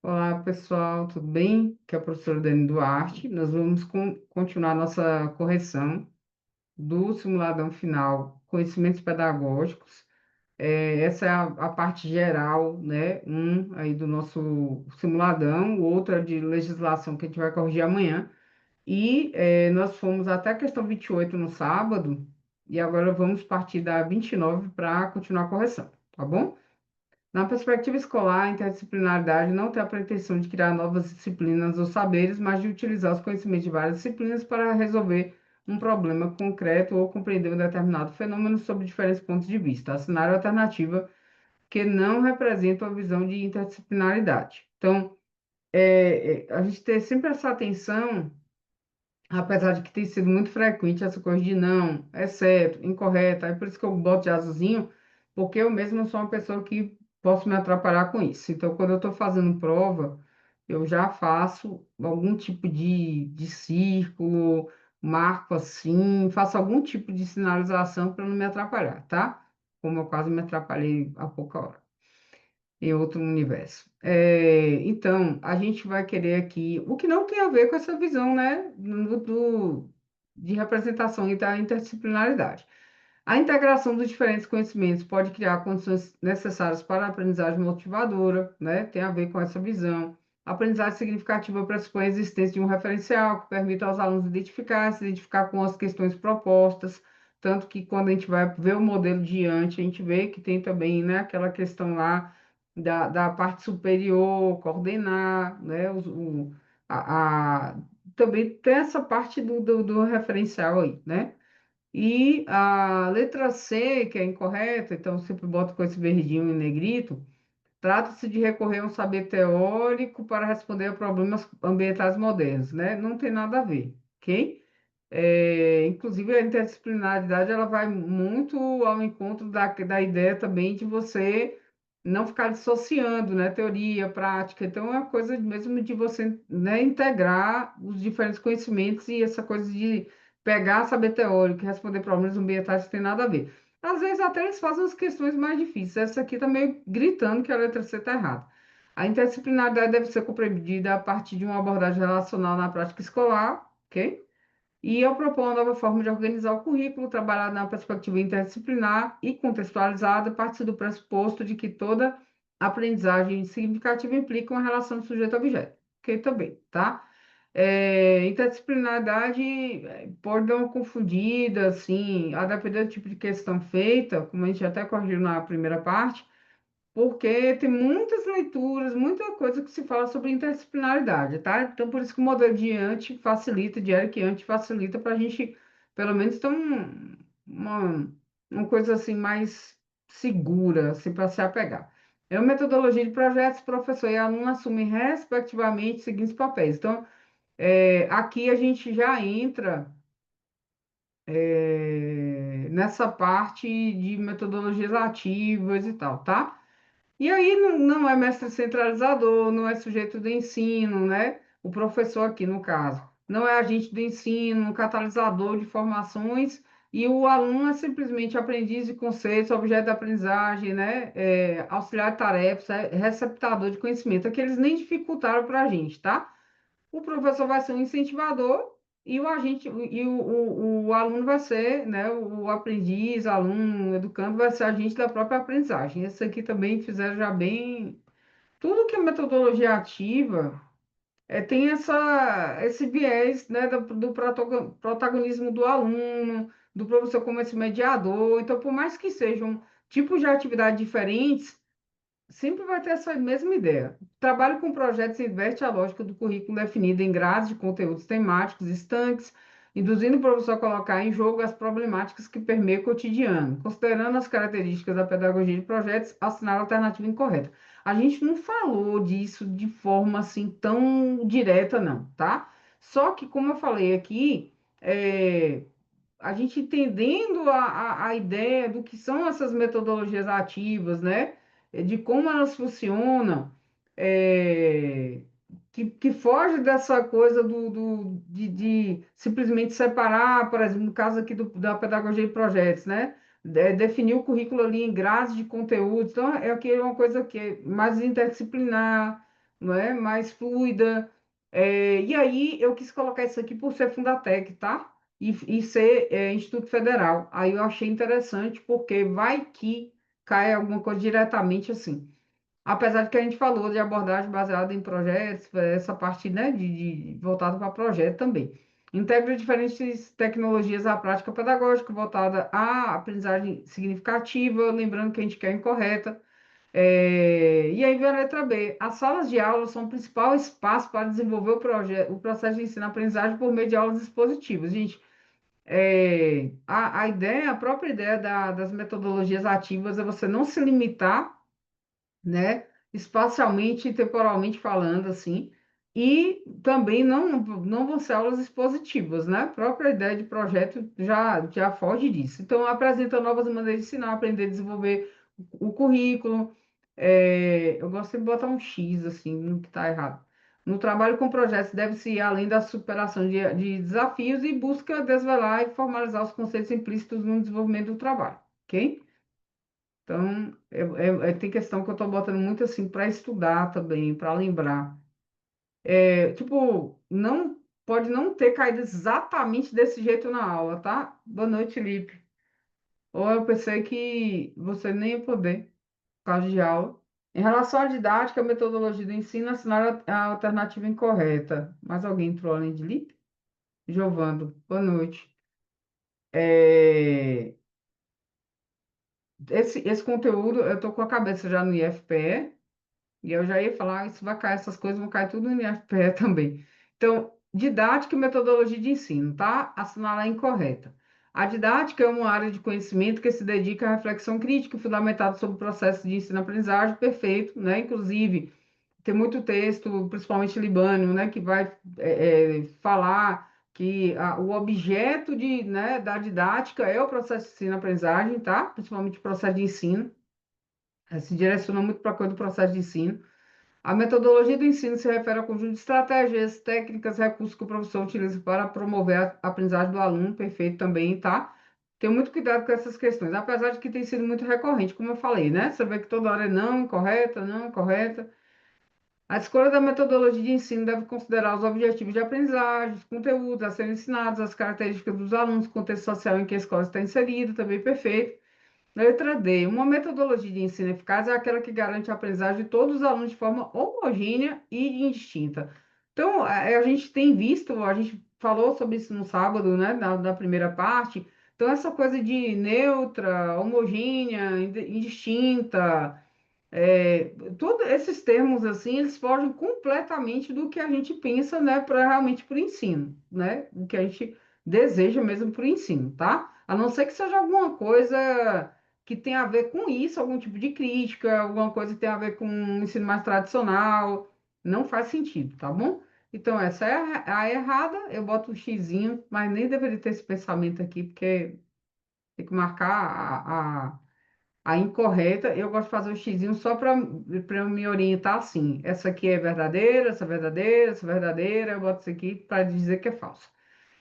Olá, pessoal, tudo bem? Aqui é a professora Dani Duarte. Nós vamos continuar nossa correção do simuladão final, conhecimentos pedagógicos. Essa é a parte geral, né? Aí do nosso simuladão, o outro é de legislação que a gente vai corrigir amanhã. Nós fomos até a questão 28 no sábado, e agora vamos partir da 29 para continuar a correção, tá bom? Na perspectiva escolar, a interdisciplinaridade não tem a pretensão de criar novas disciplinas ou saberes, mas de utilizar os conhecimentos de várias disciplinas para resolver um problema concreto ou compreender um determinado fenômeno sob diferentes pontos de vista. A cenário alternativa que não representa a visão de interdisciplinaridade. Então, a gente ter sempre essa atenção, apesar de que tem sido muito frequente essa coisa de não, é certo, incorreto, aí por isso que eu boto de azulzinho, porque eu mesma sou uma pessoa que posso me atrapalhar com isso. Então, quando eu estou fazendo prova, eu já faço algum tipo de círculo, marco assim, faço algum tipo de sinalização para não me atrapalhar, tá? Como eu quase me atrapalhei há pouca hora em outro universo. Então, a gente vai querer aqui, o que não tem a ver com essa visão, né, de representação e da interdisciplinaridade. A integração dos diferentes conhecimentos pode criar condições necessárias para a aprendizagem motivadora, né, tem a ver com essa visão. A aprendizagem significativa pressupõe a existência de um referencial que permita aos alunos se identificar com as questões propostas, tanto que quando a gente vai ver o modelo diante, a gente vê que tem também, né, aquela questão lá da parte superior, coordenar, né? Também tem essa parte do referencial aí, né? E a letra C, que é incorreta, então sempre boto com esse verdinho em negrito, trata-se de recorrer a um saber teórico para responder a problemas ambientais modernos, né? Não tem nada a ver, ok? Inclusive, a interdisciplinaridade ela vai muito ao encontro da ideia também de você não ficar dissociando, né, teoria, prática. Então, é uma coisa mesmo de você, né, integrar os diferentes conhecimentos e essa coisa de pegar saber teórico e responder problemas ambientais não tem nada a ver. Às vezes, até eles fazem as questões mais difíceis. Essa aqui está meio gritando que a letra C está errada. A interdisciplinaridade deve ser compreendida a partir de uma abordagem relacional na prática escolar, ok? E eu proponho uma nova forma de organizar o currículo, trabalhar na perspectiva interdisciplinar e contextualizada, a partir do pressuposto de que toda aprendizagem significativa implica uma relação de sujeito-objeto. Ok, também, tá? Interdisciplinaridade pode dar uma confundida, assim, a depender do tipo de questão feita, como a gente até corrigiu na primeira parte, porque tem muitas leituras, muita coisa que se fala sobre interdisciplinaridade, tá? Então, por isso que o modelo de Ante facilita, de Eric Ante facilita para a gente, pelo menos, ter uma, uma coisa assim mais segura, assim, para se apegar. É uma metodologia de projetos, professor e aluno assumem, respectivamente, os seguintes papéis. Então, aqui a gente já entra nessa parte de metodologias ativas e tal, tá? E aí não é mestre centralizador, não é sujeito de ensino, né? O professor aqui, no caso, não é agente do ensino, um catalisador de formações, e o aluno é simplesmente aprendiz de conceitos, objeto de aprendizagem, né? Auxiliar de tarefas, receptador de conhecimento. Aqui eles nem dificultaram para a gente, tá? O professor vai ser um incentivador e o aluno vai ser, né, o aprendiz, aluno, o educando vai ser agente da própria aprendizagem. Esse aqui também fizeram já bem. Tudo que é metodologia ativa tem esse viés, né, do protagonismo do aluno, do professor como esse mediador. Então, por mais que sejam tipos de atividade diferentes, sempre vai ter essa mesma ideia. Trabalho com projetos inverte a lógica do currículo definida em grades de conteúdos temáticos estanques, induzindo o professor a colocar em jogo as problemáticas que permeiam o cotidiano, considerando as características da pedagogia de projetos, assinar a alternativa incorreta. A gente não falou disso de forma assim tão direta, não, tá? Só que, como eu falei aqui, a gente entendendo a ideia do que são essas metodologias ativas, né? De como elas funcionam, é, que foge dessa coisa de simplesmente separar, por exemplo, no caso aqui da pedagogia de projetos, né? Definir o currículo ali em grades de conteúdo. Então, é aqui uma coisa que é mais interdisciplinar, não é? Mais fluida. E aí eu quis colocar isso aqui por ser Fundatec, tá? E ser Instituto Federal. Aí eu achei interessante, porque vai que cai alguma coisa diretamente assim. Apesar de que a gente falou de abordagem baseada em projetos, essa parte, né, voltada para projeto também. Integra diferentes tecnologias à prática pedagógica, voltada à aprendizagem significativa, lembrando que a gente quer incorreta. E aí vem a letra B. As salas de aula são o principal espaço para desenvolver o processo de ensino-aprendizagem por meio de aulas expositivas. Gente, a ideia, a própria ideia das metodologias ativas é você não se limitar, né? Espacialmente e temporalmente falando, assim, e também não vão ser aulas expositivas, né? A própria ideia de projeto já foge disso. Então, apresenta novas maneiras de ensinar, aprender a desenvolver o currículo. Eu gosto de botar um X, assim, no que está errado. No trabalho com projetos, deve-se ir além da superação de desafios e busca desvelar e formalizar os conceitos implícitos no desenvolvimento do trabalho, ok? Então, tem questão que eu estou botando muito assim para estudar também, para lembrar. Tipo, não pode não ter caído exatamente desse jeito na aula, tá? Boa noite, Lipe. Ou eu pensei que você nem ia poder, por causa de aula. Em relação à didática, a metodologia do ensino, assinaram a alternativa incorreta. Mais alguém entrou além de Lipe? Giovando, boa noite. É, esse conteúdo, eu estou com a cabeça já no IFPE. E eu já ia falar, isso vai cair, essas coisas vão cair tudo no IFPE também. Então, didática e metodologia de ensino, tá? Assinalar incorreta. A didática é uma área de conhecimento que se dedica à reflexão crítica fundamentada sobre o processo de ensino-aprendizagem, perfeito, né? Inclusive, tem muito texto, principalmente libano, né, que vai falar que o objeto né, da didática é o processo de ensino-aprendizagem, tá? Principalmente o processo de ensino. Se direciona muito para a coisa do processo de ensino. A metodologia do ensino se refere ao conjunto de estratégias, técnicas, recursos que o professor utiliza para promover a aprendizagem do aluno, perfeito também, tá? Tem muito cuidado com essas questões, apesar de que tem sido muito recorrente, como eu falei, né? Você vê que toda hora é não, correta, não, correta. A escolha da metodologia de ensino deve considerar os objetivos de aprendizagem, os conteúdos a serem ensinados, as características dos alunos, o contexto social em que a escola está inserida, também perfeito. Letra D. Uma metodologia de ensino eficaz é aquela que garante a aprendizagem de todos os alunos de forma homogênea e indistinta. Então, a gente tem visto, a gente falou sobre isso no sábado, né, na primeira parte. Então, essa coisa de neutra, homogênea, indistinta, todos esses termos assim, eles fogem completamente do que a gente pensa, né, para realmente para o ensino, né? O que a gente deseja mesmo para o ensino, tá? A não ser que seja alguma coisa que tenha a ver com isso, algum tipo de crítica, alguma coisa que tenha a ver com um ensino mais tradicional, não faz sentido, tá bom? Então, essa é a errada, eu boto um xizinho, mas nem deveria ter esse pensamento aqui, porque tem que marcar a incorreta, eu gosto de fazer o xizinho só para eu me orientar assim. Essa aqui é verdadeira, essa é verdadeira, essa é verdadeira, eu boto isso aqui para dizer que é falso.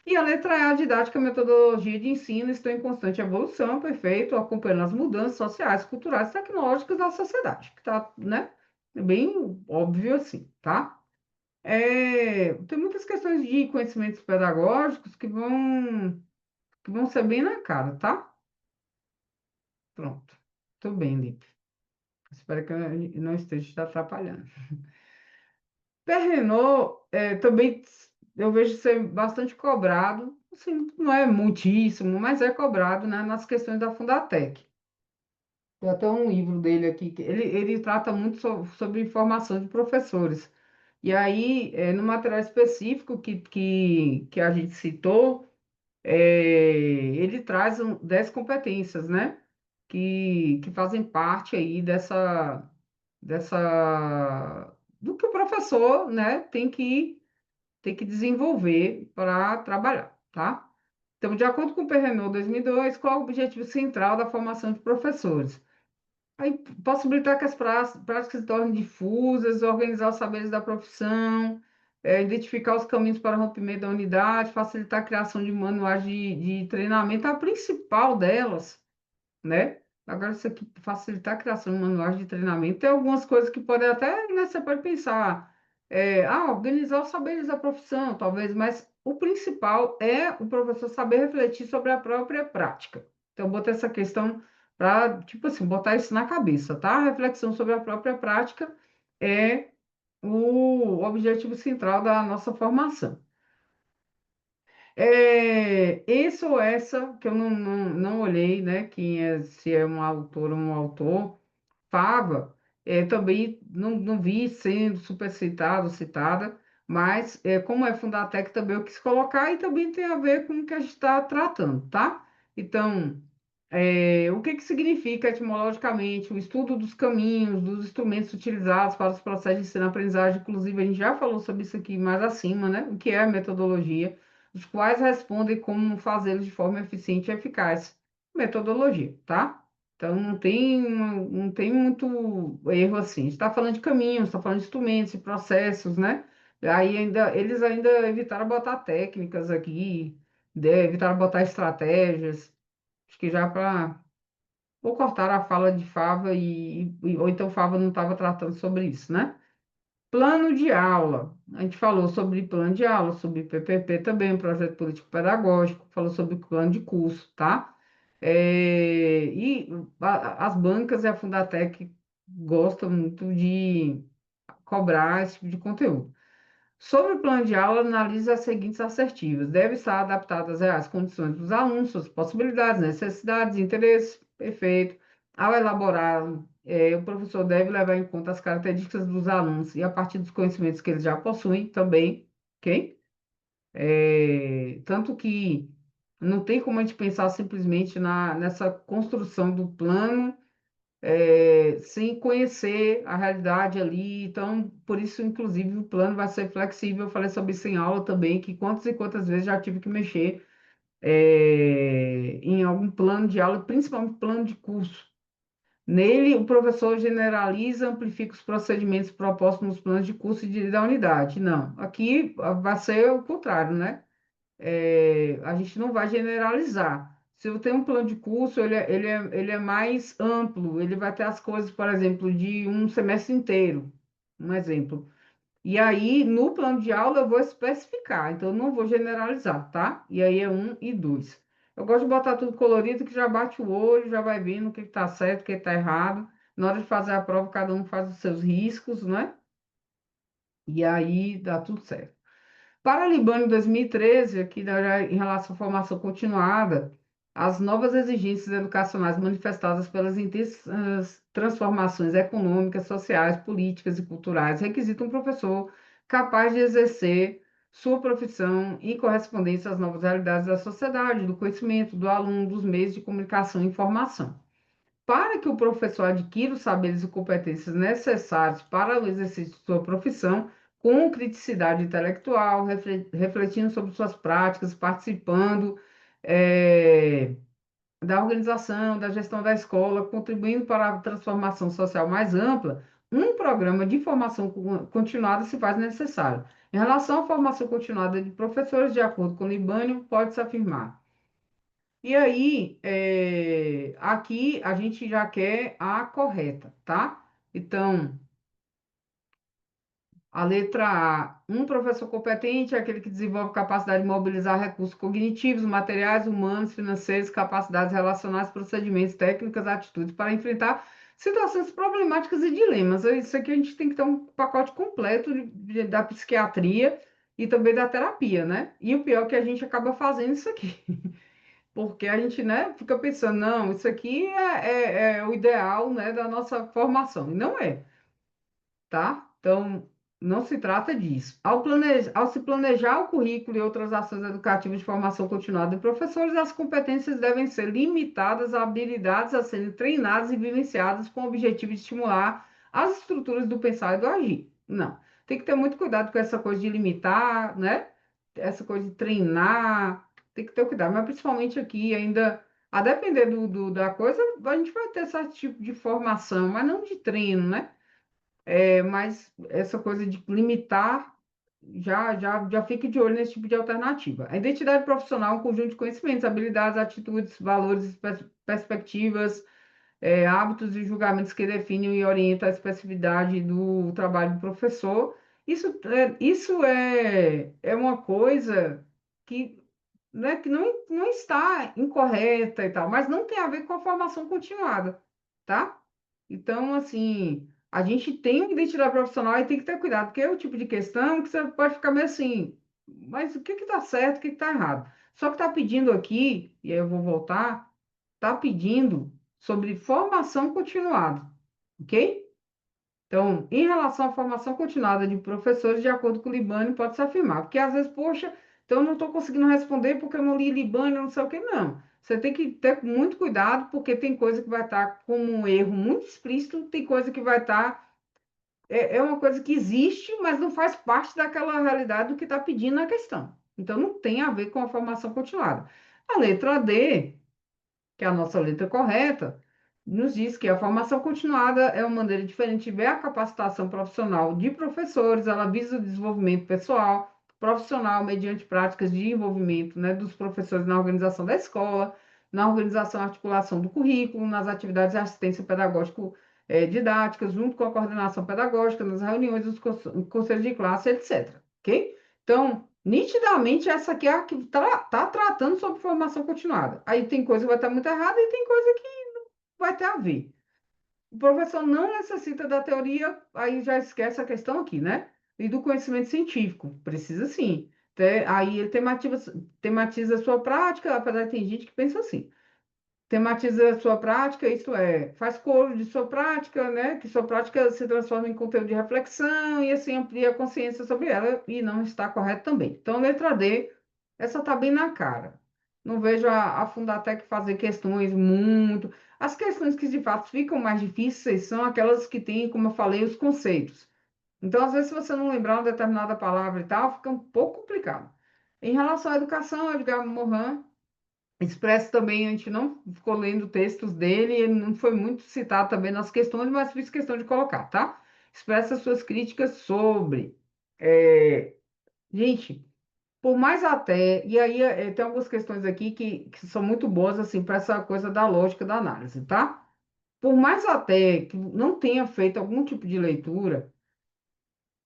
E a letra E, a didática e a metodologia de ensino estão em constante evolução, perfeito, acompanhando as mudanças sociais, culturais e tecnológicas da sociedade, que está, né, bem óbvio assim, tá? Tem muitas questões de conhecimentos pedagógicos que vão ser bem na cara, tá? Pronto. Tudo bem, Lipe. Espero que eu não esteja te atrapalhando. Pernod também eu vejo ser bastante cobrado, assim, não é muitíssimo, mas é cobrado, né, nas questões da Fundatec. Tem até um livro dele aqui, que ele trata muito sobre formação de professores. E aí, no material específico que a gente citou, ele traz 10 competências, né? Que fazem parte aí do que o professor, né, tem que desenvolver para trabalhar, tá? Então, de acordo com o PRNO 2002, qual é o objetivo central da formação de professores? Aí, possibilitar que as práticas se tornem difusas, organizar os saberes da profissão, identificar os caminhos para o rompimento da unidade, facilitar a criação de manuais de treinamento, a principal delas, né? Agora, isso aqui, facilitar a criação de manuais de treinamento, tem algumas coisas que podem até, né, você pode pensar, organizar os saberes da profissão, talvez, mas o principal é o professor saber refletir sobre a própria prática. Então, botei essa questão para, tipo assim, botar isso na cabeça, tá? A reflexão sobre a própria prática é o objetivo central da nossa formação. Esse ou essa, que eu não olhei, né? Quem é, se é um autor ou um autor, Fava, também não vi sendo super citado, citada, mas como é Fundatec também eu quis colocar e também tem a ver com o que a gente está tratando, tá? Então, o que que significa etimologicamente o estudo dos caminhos, dos instrumentos utilizados para os processos de ensino-aprendizagem? Inclusive, a gente já falou sobre isso aqui mais acima, né? O que é a metodologia, os quais respondem como fazê-lo de forma eficiente e eficaz. Metodologia, tá? Então, não tem muito erro assim. A gente está falando de caminhos, está falando de instrumentos e processos, né? Eles ainda evitaram botar técnicas aqui, evitaram botar estratégias. Acho que já para. Ou cortaram a fala de Fava ou então Fava não estava tratando sobre isso, né? Plano de aula. A gente falou sobre plano de aula, sobre PPP também, projeto político pedagógico, falou sobre plano de curso, tá? As bancas e a Fundatec gostam muito de cobrar esse tipo de conteúdo. Sobre o plano de aula, analise as seguintes assertivas. Deve estar adaptado às reais condições dos alunos, suas possibilidades, necessidades, interesses. Perfeito. Ao elaborar, o professor deve levar em conta as características dos alunos e a partir dos conhecimentos que eles já possuem também, ok? Tanto que não tem como a gente pensar simplesmente nessa construção do plano sem conhecer a realidade ali. Então, por isso, inclusive, o plano vai ser flexível. Eu falei sobre isso em aula também, que quantas e quantas vezes já tive que mexer em algum plano de aula, principalmente plano de curso. Nele, o professor generaliza, amplifica os procedimentos propostos nos planos de curso da unidade. Não, aqui vai ser o contrário, né? A gente não vai generalizar. Se eu tenho um plano de curso, ele é mais amplo, ele vai ter as coisas, por exemplo, de um semestre inteiro, um exemplo. E aí, no plano de aula, eu vou especificar, então eu não vou generalizar, tá? E aí é um e dois. Eu gosto de botar tudo colorido, que já bate o olho, já vai vendo o que está certo, o que está errado. Na hora de fazer a prova, cada um faz os seus riscos, né? E aí dá tudo certo. Para a Libane, em 2013, aqui em relação à formação continuada, as novas exigências educacionais manifestadas pelas intensas transformações econômicas, sociais, políticas e culturais requisitam um professor capaz de exercer sua profissão em correspondência às novas realidades da sociedade, do conhecimento, do aluno, dos meios de comunicação e informação. Para que o professor adquira os saberes e competências necessários para o exercício de sua profissão, com criticidade intelectual, refletindo sobre suas práticas, participando eh, da organização, da gestão da escola, contribuindo para a transformação social mais ampla, um programa de formação continuada se faz necessário. Em relação à formação continuada de professores, de acordo com o Libânio, pode-se afirmar. E aí, aqui a gente já quer a correta, tá? Então, a letra A, um professor competente é aquele que desenvolve capacidade de mobilizar recursos cognitivos, materiais, humanos, financeiros, capacidades relacionais, procedimentos, técnicas, atitudes para enfrentar situações problemáticas e dilemas. Isso aqui a gente tem que ter um pacote completo da psiquiatria e também da terapia, né? E o pior é que a gente acaba fazendo isso aqui. Porque a gente, né, fica pensando, não, isso aqui é o ideal, né, da nossa formação. E não é, tá? Então, não se trata disso. Ao se planejar o currículo e outras ações educativas de formação continuada de professores, as competências devem ser limitadas a habilidades a serem treinadas e vivenciadas com o objetivo de estimular as estruturas do pensar e do agir. Não. Tem que ter muito cuidado com essa coisa de limitar, né? Essa coisa de treinar, tem que ter cuidado. Mas principalmente aqui, ainda, a depender da coisa, a gente vai ter esse tipo de formação, mas não de treino, né? Mas essa coisa de limitar, já fique de olho nesse tipo de alternativa. A identidade profissional é um conjunto de conhecimentos, habilidades, atitudes, valores, perspectivas, hábitos e julgamentos que definem e orientam a especificidade do trabalho do professor Isso é uma coisa que, né, que não está incorreta e tal, mas não tem a ver com a formação continuada, tá? Então, assim, a gente tem uma identidade profissional e tem que ter cuidado, porque é o tipo de questão que você pode ficar meio assim, mas o que que tá certo, o que que tá errado? Só que tá pedindo aqui, e aí eu vou voltar, tá pedindo sobre formação continuada, ok? Então, em relação à formação continuada de professores, de acordo com o Libânio, pode-se afirmar, porque às vezes, poxa, então eu não estou conseguindo responder porque eu não li Libânio, não sei o quê, não. Você tem que ter muito cuidado, porque tem coisa que vai estar como um erro muito explícito, tem coisa que vai estar. É uma coisa que existe, mas não faz parte daquela realidade do que está pedindo na questão. Então, não tem a ver com a formação continuada. A letra D, que é a nossa letra correta, nos diz que a formação continuada é uma maneira diferente de ver a capacitação profissional de professores, ela visa o desenvolvimento pessoal, profissional, mediante práticas de envolvimento, né, dos professores na organização da escola, na organização e articulação do currículo, nas atividades de assistência pedagógico didáticas, junto com a coordenação pedagógica, nas reuniões dos conselhos de classe, etc. Ok? Então, nitidamente, essa aqui é a que está tratando sobre formação continuada. Aí tem coisa que vai estar muito errada e tem coisa que vai ter a ver. O professor não necessita da teoria, aí já esquece a questão aqui, né? E do conhecimento científico. Precisa sim. Aí ele tematiza a sua prática, apesar de tem gente que pensa assim. Tematiza a sua prática, isto é, faz coro de sua prática, né? Que sua prática se transforma em conteúdo de reflexão e assim amplia a consciência sobre ela e não está correto também. Então, letra D, essa está bem na cara. Não vejo a Fundatec fazer questões muito. As questões que de fato ficam mais difíceis são aquelas que têm, como eu falei, os conceitos. Então, às vezes, se você não lembrar uma determinada palavra e tal, fica um pouco complicado. Em relação à educação, Edgar Morin Expresso também, a gente não ficou lendo textos dele, ele não foi muito citado também nas questões, mas fiz questão de colocar, tá? Expressa suas críticas sobre. é, Gente, por mais até. E aí tem algumas questões aqui que são muito boas, assim, para essa coisa da lógica da análise, tá? Por mais até que não tenha feito algum tipo de leitura.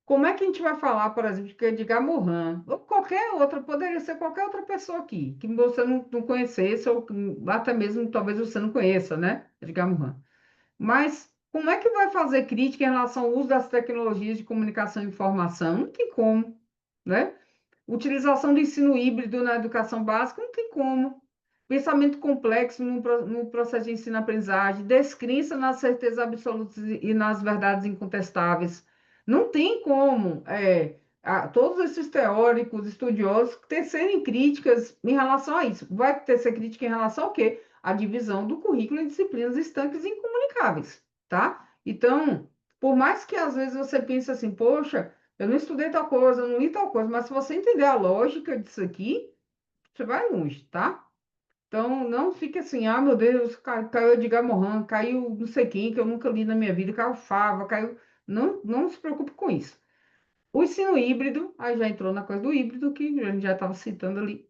Como é que a gente vai falar, por exemplo, de Edgar Morin, ou qualquer outra, poderia ser qualquer outra pessoa aqui, que você não conhecesse, ou que até mesmo talvez você não conheça, né? Edgar Morin. Mas como é que vai fazer crítica em relação ao uso das tecnologias de comunicação e informação? Não tem como, né? Utilização do ensino híbrido na educação básica, não tem como. Pensamento complexo no processo de ensino-aprendizagem, descrença nas certezas absolutas e nas verdades incontestáveis. Não tem como todos esses teóricos, estudiosos, tecerem críticas em relação a isso. Vai tecer crítica em relação ao quê? A divisão do currículo em disciplinas estanques e incomunicáveis, tá? Então, por mais que às vezes você pense assim, poxa, eu não estudei tal coisa, eu não li tal coisa, mas se você entender a lógica disso aqui, você vai longe, tá? Então, não fique assim, ah, meu Deus, caiu Edgar Morin, caiu não sei quem, que eu nunca li na minha vida, caiu Fava, caiu. Não, não se preocupe com isso. O ensino híbrido, aí já entrou na coisa do híbrido, que a gente já estava citando ali.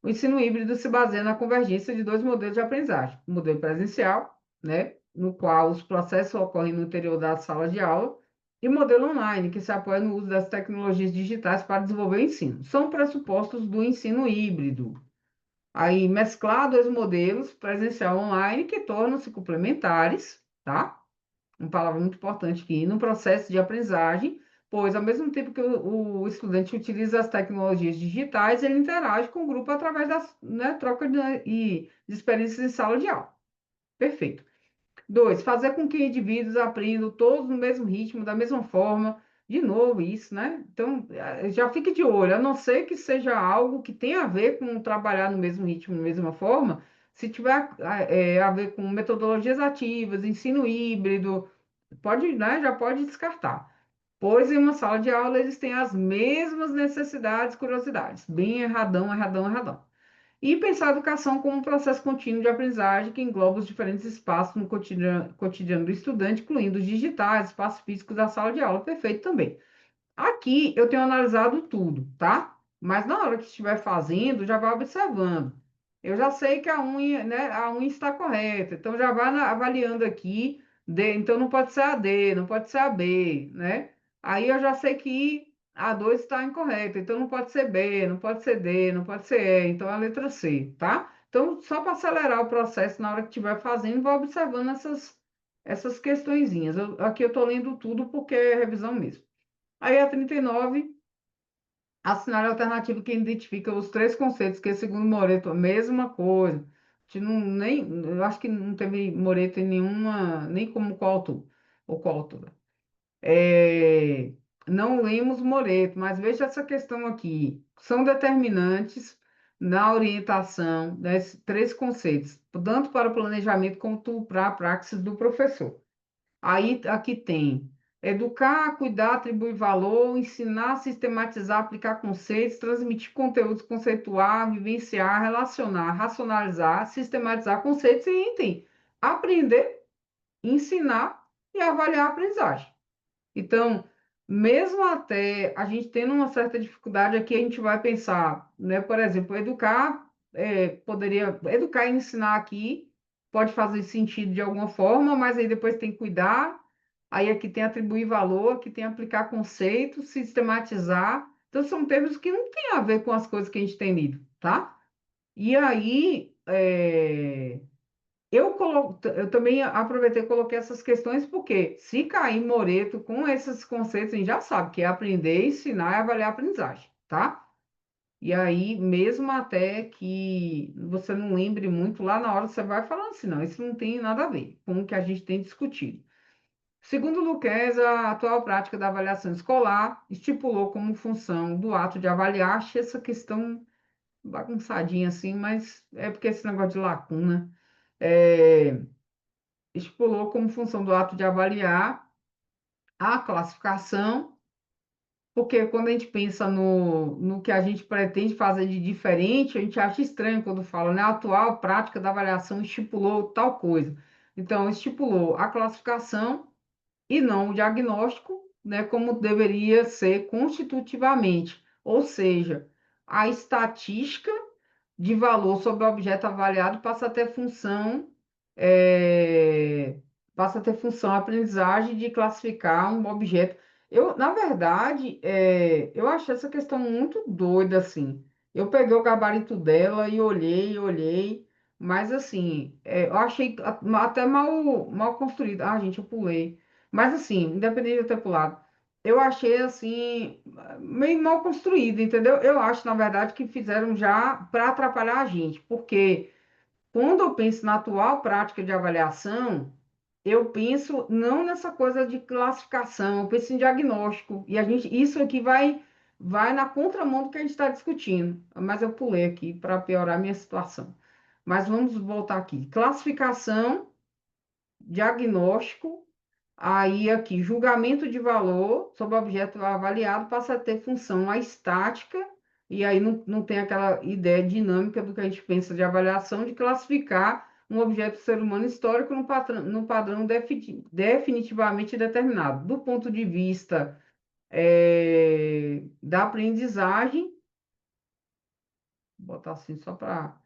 O ensino híbrido se baseia na convergência de dois modelos de aprendizagem. O modelo presencial, né, no qual os processos ocorrem no interior da sala de aula, e o modelo online, que se apoia no uso das tecnologias digitais para desenvolver o ensino. São pressupostos do ensino híbrido. Aí, mesclar dois modelos, presencial e online, que tornam-se complementares, tá? Uma palavra muito importante aqui, no processo de aprendizagem, pois ao mesmo tempo que o estudante utiliza as tecnologias digitais, ele interage com o grupo através da, né, troca de experiências em sala de aula. Perfeito. Dois, fazer com que indivíduos aprendam todos no mesmo ritmo, da mesma forma. De novo, isso, né? Então, já fique de olho, a não ser que seja algo que tenha a ver com trabalhar no mesmo ritmo, da mesma forma, se tiver a ver com metodologias ativas, ensino híbrido, pode, né, já pode descartar. Pois em uma sala de aula eles têm as mesmas necessidades, curiosidades. Bem erradão, erradão, erradão. E pensar a educação como um processo contínuo de aprendizagem que engloba os diferentes espaços no cotidiano do estudante, incluindo os digitais, espaços físicos da sala de aula. Perfeito também. Aqui eu tenho analisado tudo, tá? Mas na hora que estiver fazendo, já vai observando. Eu já sei que a unha está correta, então já vai avaliando aqui, então não pode ser a D, não pode ser a B, né? Aí eu já sei que A 2 está incorreta, então não pode ser B, não pode ser D, não pode ser E, então é a letra C, tá? Então, só para acelerar o processo na hora que estiver fazendo, vou observando essas questõezinhas. Aqui eu estou lendo tudo porque é revisão mesmo. Aí a 39, assinale a alternativa que identifica os três conceitos, que segundo Moreto, a mesma coisa. A gente não, nem, eu acho que não teve Moreto em nenhuma, nem como coautor, ou coautora. É, não lemos Moreto, mas veja essa questão aqui. São determinantes na orientação desses três conceitos, tanto para o planejamento quanto para a praxis do professor. Aí aqui tem educar, cuidar, atribuir valor, ensinar, sistematizar, aplicar conceitos, transmitir conteúdos, conceituar, vivenciar, relacionar, racionalizar, sistematizar conceitos e item. Aprender, ensinar e avaliar a aprendizagem. Então, mesmo até a gente tendo uma certa dificuldade aqui, a gente vai pensar, né? Por exemplo, educar, poderia educar e ensinar aqui, pode fazer sentido de alguma forma, mas aí depois tem que cuidar, aí aqui tem atribuir valor, aqui tem aplicar conceitos, sistematizar. Então, são termos que não têm a ver com as coisas que a gente tem lido, tá? E aí, eu também aproveitei e coloquei essas questões, porque se cair Moreto com esses conceitos, a gente já sabe que é aprender, ensinar e avaliar a aprendizagem, tá? E aí, mesmo até que você não lembre muito, lá na hora você vai falando assim, não, isso não tem nada a ver com o que a gente tem discutido. Segundo Luquez, a atual prática da avaliação escolar estipulou como função do ato de avaliar, achei essa questão bagunçadinha assim, mas é porque esse negócio de lacuna. É, estipulou como função do ato de avaliar a classificação, porque quando a gente pensa no que a gente pretende fazer de diferente, a gente acha estranho quando fala, né? A atual prática da avaliação estipulou tal coisa. Então, estipulou a classificação e não o diagnóstico, né? Como deveria ser constitutivamente. Ou seja, a estatística de valor sobre o objeto avaliado é, passa a ter função aprendizagem de classificar um objeto. Eu, na verdade, eu achei essa questão muito doida, assim. Eu peguei o gabarito dela e olhei, olhei, mas assim, eu achei até mal construído. Ah, gente, eu pulei. Mas assim, independente de eu ter pulado, eu achei assim meio mal construído, entendeu? Eu acho, na verdade, que fizeram já para atrapalhar a gente, porque quando eu penso na atual prática de avaliação, eu penso não nessa coisa de classificação, eu penso em diagnóstico. E a gente, isso aqui vai na contramão do que a gente está discutindo. Mas eu pulei aqui para piorar a minha situação. Mas vamos voltar aqui. Classificação, diagnóstico. Aí aqui, julgamento de valor sobre o objeto avaliado passa a ter função a estática, e aí não tem aquela ideia dinâmica do que a gente pensa de avaliação, de classificar um objeto ser humano histórico no padrão definitivamente determinado. Do ponto de vista da aprendizagem, vou botar assim só para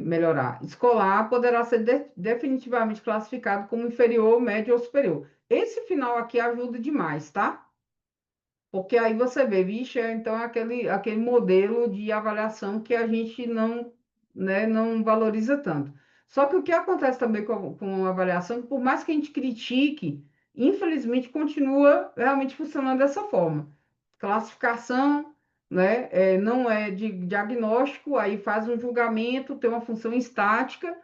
melhorar. Escolar poderá ser definitivamente classificado como inferior, médio ou superior. Esse final aqui ajuda demais, tá? Porque aí você vê, vixe, então é aquele modelo de avaliação que a gente não, né, não valoriza tanto. Só que o que acontece também com a avaliação, por mais que a gente critique, infelizmente continua realmente funcionando dessa forma. Classificação, né, não é de diagnóstico, aí faz um julgamento, tem uma função estática,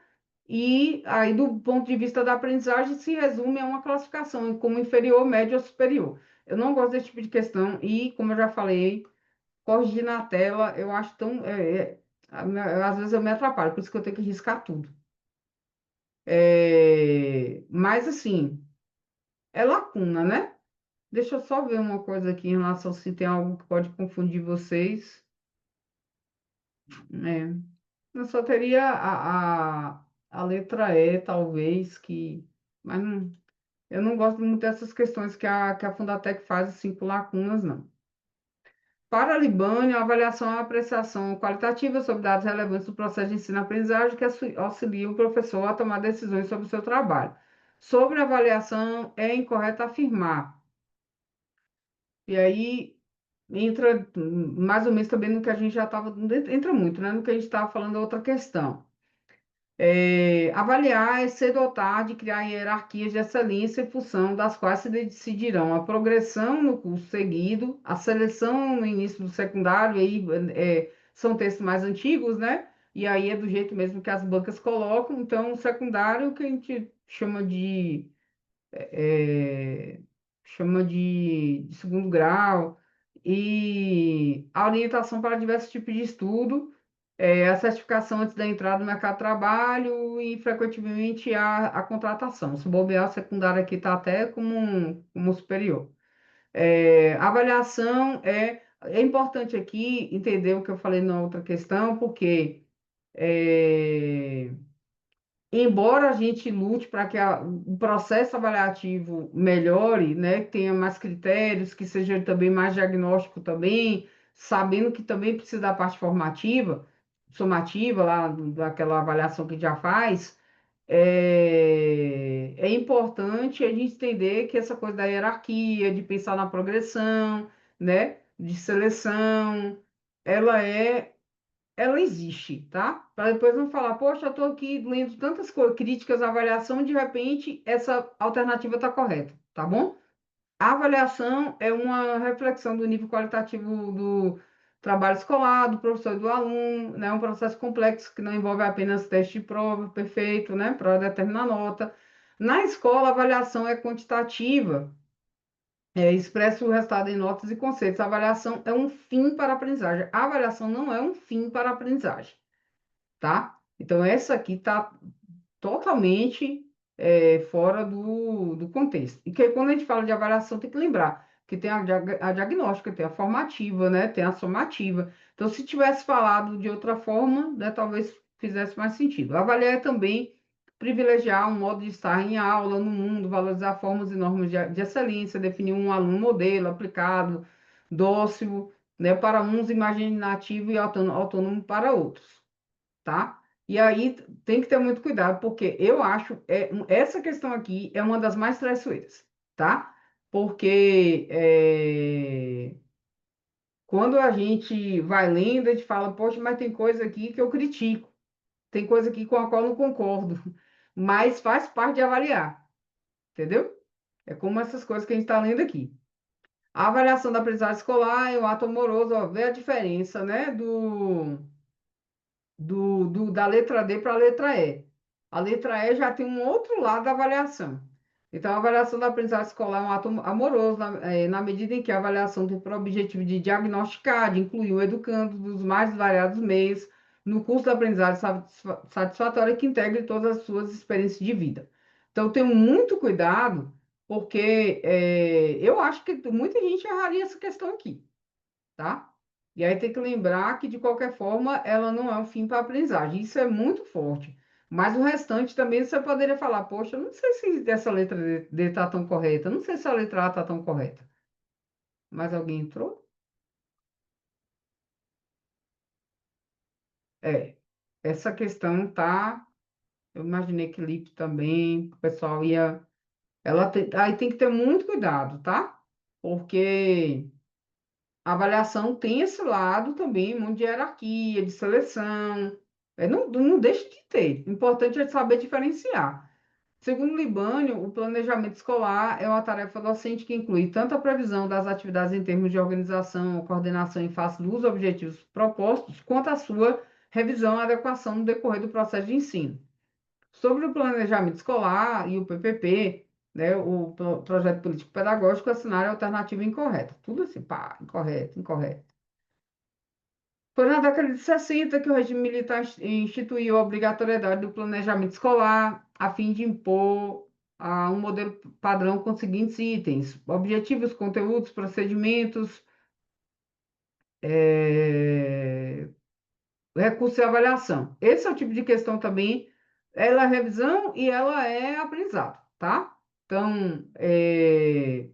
e aí, do ponto de vista da aprendizagem, se resume a uma classificação como inferior, médio ou superior. Eu não gosto desse tipo de questão e, como eu já falei, corrigir na tela, eu acho tão. Às vezes eu me atrapalho, por isso que eu tenho que riscar tudo. Mas, assim, é lacuna, né? Deixa eu só ver uma coisa aqui em relação se tem algo que pode confundir vocês. É, eu só teria a letra E, talvez, que. Mas não. Eu não gosto muito dessas questões que a Fundatec faz assim com lacunas, não. Para a Libânio, a avaliação é uma apreciação qualitativa sobre dados relevantes do processo de ensino-aprendizagem que auxilia o professor a tomar decisões sobre o seu trabalho. Sobre a avaliação, é incorreto afirmar. E aí, entra mais ou menos também no que a gente já estava, entra muito, né? No que a gente estava falando, é outra questão. Avaliar é ser dotar de criar hierarquias de excelência em função das quais se decidirão a progressão no curso seguido, a seleção no início do secundário, aí são textos mais antigos, né? E aí é do jeito mesmo que as bancas colocam. Então, o secundário que a gente chama de segundo grau, e a orientação para diversos tipos de estudo, a certificação antes da entrada no mercado de trabalho e, frequentemente, a contratação. Se bobear, a secundária aqui está até como superior. A avaliação é importante aqui entender o que eu falei na outra questão, porque é, embora a gente lute para que o processo avaliativo melhore, né, que tenha mais critérios, que seja também mais diagnóstico também, sabendo que também precisa da parte formativa, somativa, lá daquela avaliação que já faz, é importante a gente entender que essa coisa da hierarquia, de pensar na progressão, né, de seleção, ela é ela existe, tá? Para depois não falar, poxa, eu estou aqui lendo tantas críticas à avaliação, de repente essa alternativa está correta, tá bom? A avaliação é uma reflexão do nível qualitativo do trabalho escolar, do professor e do aluno, né? Um processo complexo que não envolve apenas teste de prova perfeito, né? Para determinar nota. Na escola, a avaliação é quantitativa, expressa o resultado em notas e conceitos. A avaliação é um fim para a aprendizagem. A avaliação não é um fim para a aprendizagem, tá? Então, essa aqui está totalmente fora do contexto. E que quando a gente fala de avaliação, tem que lembrar que tem a diagnóstica, tem a formativa, né? Tem a somativa. Então, se tivesse falado de outra forma, né, talvez fizesse mais sentido. Avaliar é também privilegiar um modo de estar em aula, no mundo, valorizar formas e normas de excelência, definir um aluno modelo, aplicado, dócil, né, para uns, imaginativo e autônomo para outros, tá? E aí tem que ter muito cuidado, porque eu acho essa questão aqui é uma das mais traiçoeiras, tá? Porque quando a gente vai lendo, a gente fala, poxa, mas tem coisa aqui que eu critico, tem coisa aqui com a qual eu não concordo, mas faz parte de avaliar, entendeu? É como essas coisas que a gente está lendo aqui. A avaliação da aprendizagem escolar é o ato amoroso, ó, vê a diferença, né, da letra D para a letra E. A letra E já tem um outro lado da avaliação. Então, a avaliação da aprendizagem escolar é um ato amoroso, na medida em que a avaliação tem por objetivo de diagnosticar, de incluir o educando dos mais variados meios no curso da aprendizagem satisfatória que integre todas as suas experiências de vida. Então, tenho muito cuidado, porque eu acho que muita gente erraria essa questão aqui, tá? E aí tem que lembrar que, de qualquer forma, ela não é um fim para a aprendizagem. Isso é muito forte. Mas o restante também você poderia falar, poxa, eu não sei se essa letra D está tão correta, não sei se a letra A está tão correta. Mas alguém entrou? É, essa questão tá. Eu imaginei que Lipe também, o pessoal ia. Aí tem que ter muito cuidado, tá? Porque a avaliação tem esse lado também, muito de hierarquia, de seleção. Não deixa de ter. O importante é saber diferenciar. Segundo Libânio, o planejamento escolar é uma tarefa docente que inclui tanto a previsão das atividades em termos de organização, coordenação em face dos objetivos propostos, quanto a sua revisão e adequação no decorrer do processo de ensino. Sobre o planejamento escolar e o PPP, né, o projeto político pedagógico, assinar a alternativa incorreta. Tudo assim, pá, incorreto, incorreto. Foi na década de 60 que o regime militar instituiu a obrigatoriedade do planejamento escolar, a fim de impor um modelo padrão com os seguintes itens: objetivos, conteúdos, procedimentos, eh, recurso e avaliação. Esse é o tipo de questão também, ela é revisão e ela é aprendizado, tá? Então,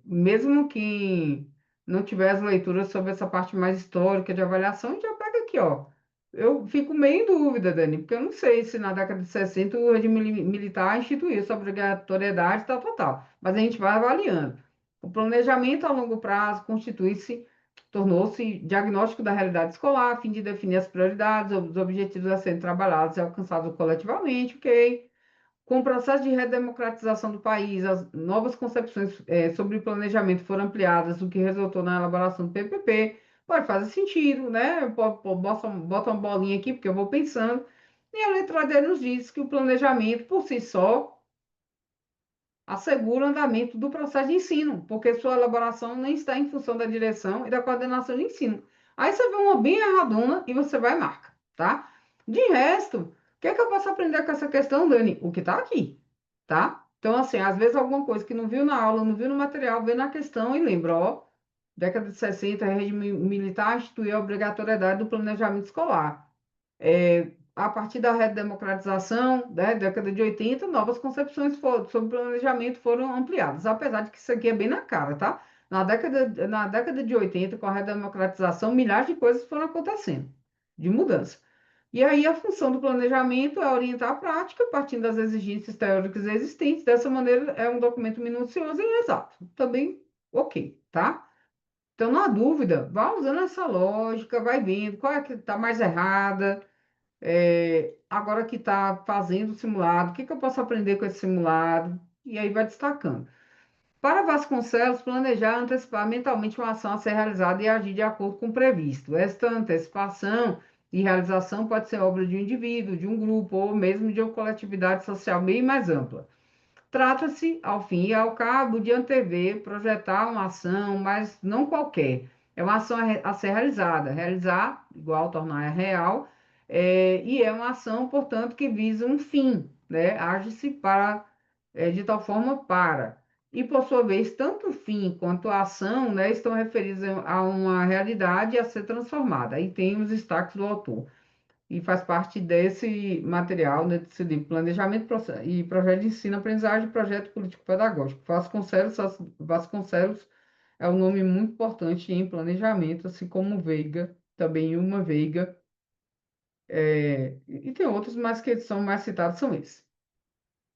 mesmo que não tiver as leituras sobre essa parte mais histórica de avaliação, já pega aqui, ó. Eu fico meio em dúvida, Dani, porque eu não sei se na década de 60 o regime militar instituiu essa obrigatoriedade, tal, tal, tal. Mas a gente vai avaliando. O planejamento a longo prazo constitui-se tornou-se diagnóstico da realidade escolar, a fim de definir as prioridades, os objetivos a serem trabalhados e alcançados coletivamente, ok? Com o processo de redemocratização do país, as novas concepções sobre planejamento foram ampliadas, o que resultou na elaboração do PPP. Pode fazer sentido, né? Bota uma bolinha aqui, porque eu vou pensando. E a letra dele nos diz que o planejamento, por si só, assegura o andamento do processo de ensino, porque sua elaboração nem está em função da direção e da coordenação de ensino. Aí você vê uma bem erradona e você vai e marca, tá? De resto, o que é que eu posso aprender com essa questão, Dani? O que está aqui, tá? Então, assim, às vezes alguma coisa que não viu na aula, não viu no material, vê na questão e lembra, ó, década de 60, a rede militar instituiu a obrigatoriedade do planejamento escolar. A partir da redemocratização, né, década de 80, novas concepções sobre planejamento foram ampliadas, apesar de que isso aqui é bem na cara, tá? Na década de 80, com a redemocratização, milhares de coisas foram acontecendo, de mudança. E aí a função do planejamento é orientar a prática, partindo das exigências teóricas existentes. Dessa maneira, é um documento minucioso e exato. Também ok, tá? Então, na dúvida, vá usando essa lógica, vai vendo qual é que está mais errada, agora que está fazendo o simulado, o que que eu posso aprender com esse simulado? E aí vai destacando. Para Vasconcelos, planejar é antecipar mentalmente uma ação a ser realizada e agir de acordo com o previsto. Esta antecipação e realização pode ser obra de um indivíduo, de um grupo ou mesmo de uma coletividade social bem mais ampla. Trata-se, ao fim e ao cabo, de antever, projetar uma ação, mas não qualquer. É uma ação a ser realizada. Realizar, igual tornar real, e é uma ação, portanto, que visa um fim, né? Age-se para, de tal forma para. E, por sua vez, tanto o fim quanto a ação, né, estão referidos a uma realidade a ser transformada. Aí tem os destaques do autor e faz parte desse material, né, desse livro, Planejamento e Projeto de Ensino-Aprendizagem e Projeto Político-Pedagógico. Vasconcelos é um nome muito importante em planejamento, assim como Veiga, também uma Veiga, e tem outros, mas que são mais citados são esses.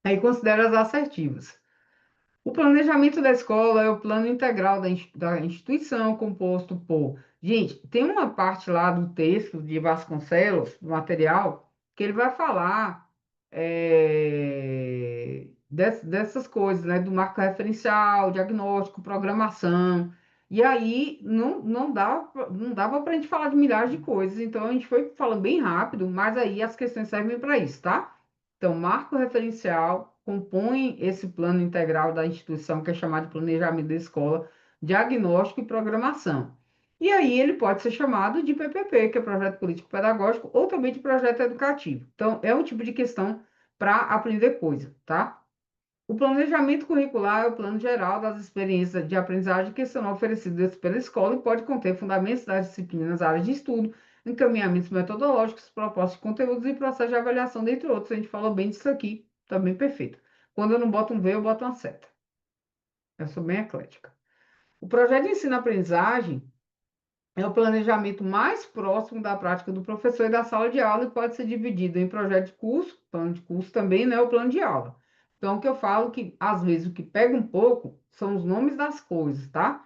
Aí considera as assertivas. O planejamento da escola é o plano integral da instituição, composto por. Gente, tem uma parte lá do texto de Vasconcelos, do material, que ele vai falar dessas coisas, né? Do marco referencial, diagnóstico, programação. E aí não dava para a gente falar de milhares de coisas, então a gente foi falando bem rápido, mas aí as questões servem para isso, tá? Então, marco referencial compõe esse plano integral da instituição, que é chamado de planejamento da escola, diagnóstico e programação. E aí ele pode ser chamado de PPP, que é projeto político pedagógico, ou também de projeto educativo. Então, é um tipo de questão para aprender coisa, tá? O planejamento curricular é o plano geral das experiências de aprendizagem que serão oferecidas pela escola e pode conter fundamentos das disciplinas, áreas de estudo, encaminhamentos metodológicos, propostas de conteúdos e processo de avaliação, dentre outros. A gente falou bem disso aqui, também perfeito. Quando eu não boto um V, eu boto uma seta. Eu sou bem eclética. O projeto de ensino-aprendizagem é o planejamento mais próximo da prática do professor e da sala de aula e pode ser dividido em projeto de curso, plano de curso também, né, o plano de aula. Então, o que eu falo que, às vezes, o que pega um pouco são os nomes das coisas, tá?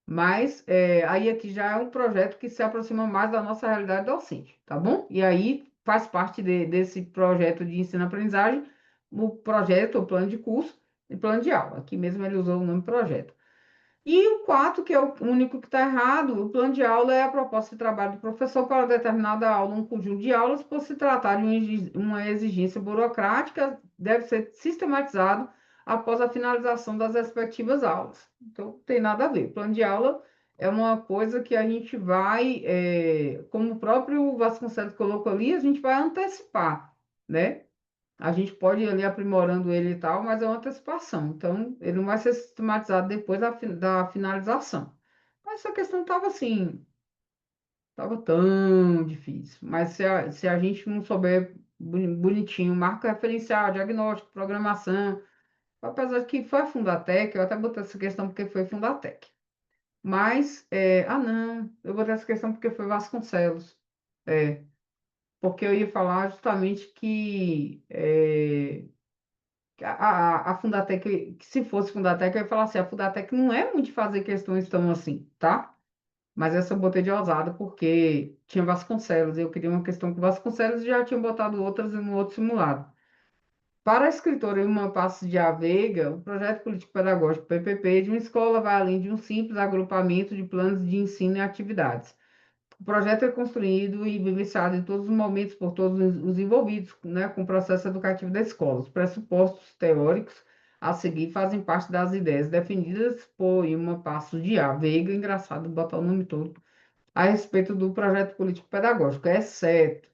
Mas aí aqui já é um projeto que se aproxima mais da nossa realidade docente, tá bom? E aí faz parte desse projeto de ensino-aprendizagem, o projeto, o plano de curso e plano de aula. Aqui mesmo ele usou o nome projeto. E o 4, que é o único que está errado, o plano de aula é a proposta de trabalho do professor para determinada aula, um conjunto de aulas, por se tratar de uma exigência burocrática, deve ser sistematizado após a finalização das respectivas aulas. Então, não tem nada a ver. Plano de aula é uma coisa que a gente vai, como o próprio Vasconcelos colocou ali, a gente vai antecipar, né? A gente pode ir ali aprimorando ele e tal, mas é uma antecipação. Então, ele não vai ser sistematizado depois da finalização. Mas essa questão estava assim, estava tão difícil. Mas se a gente não souber bonitinho, marca referencial, diagnóstico, programação, apesar de que foi a Fundatec, eu até botei essa questão porque foi Fundatec. Mas, não, eu botei essa questão porque foi Vasconcelos. É, porque eu ia falar justamente que a Fundatec, que se fosse Fundatec, eu ia falar assim, a Fundatec não é muito de fazer questões tão assim, tá? Mas essa eu botei de ousada porque tinha Vasconcelos, e eu queria uma questão com Vasconcelos e já tinha botado outras no outro simulado. Para a escritora Ilma Passos de Aveiga, o projeto político-pedagógico PPP de uma escola vai além de um simples agrupamento de planos de ensino e atividades. O projeto é construído e vivenciado em todos os momentos por todos os envolvidos, né, com o processo educativo da escola. Os pressupostos teóricos a seguir fazem parte das ideias definidas por Ilma Passos de Aveiga, engraçado botar o nome todo, a respeito do projeto político-pedagógico, exceto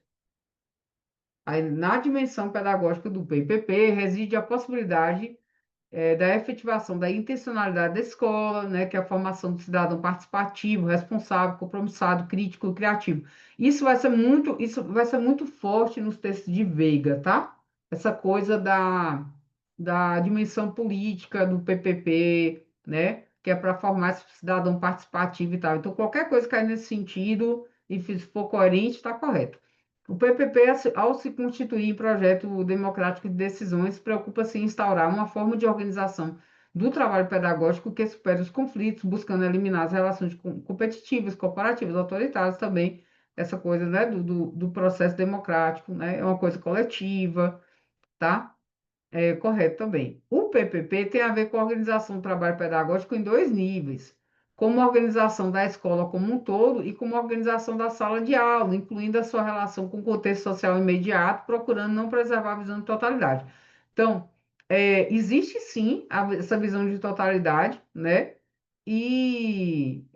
aí, na dimensão pedagógica do PPP reside a possibilidade da efetivação da intencionalidade da escola, né, que é a formação do cidadão participativo, responsável, compromissado, crítico, criativo. Isso vai ser muito forte nos textos de Veiga, tá? Essa coisa da dimensão política do PPP, né, que é para formar esse cidadão participativo e tal. Então, qualquer coisa que cair nesse sentido e se for coerente, está correto. O PPP, ao se constituir em projeto democrático de decisões, preocupa-se em instaurar uma forma de organização do trabalho pedagógico que supere os conflitos, buscando eliminar as relações competitivas, corporativas, autoritárias também, essa coisa, né, do processo democrático, né, é uma coisa coletiva, tá? É correto também. O PPP tem a ver com a organização do trabalho pedagógico em dois níveis, como a organização da escola como um todo e como a organização da sala de aula, incluindo a sua relação com o contexto social imediato, procurando não preservar a visão de totalidade. Então, existe sim essa visão de totalidade, né? E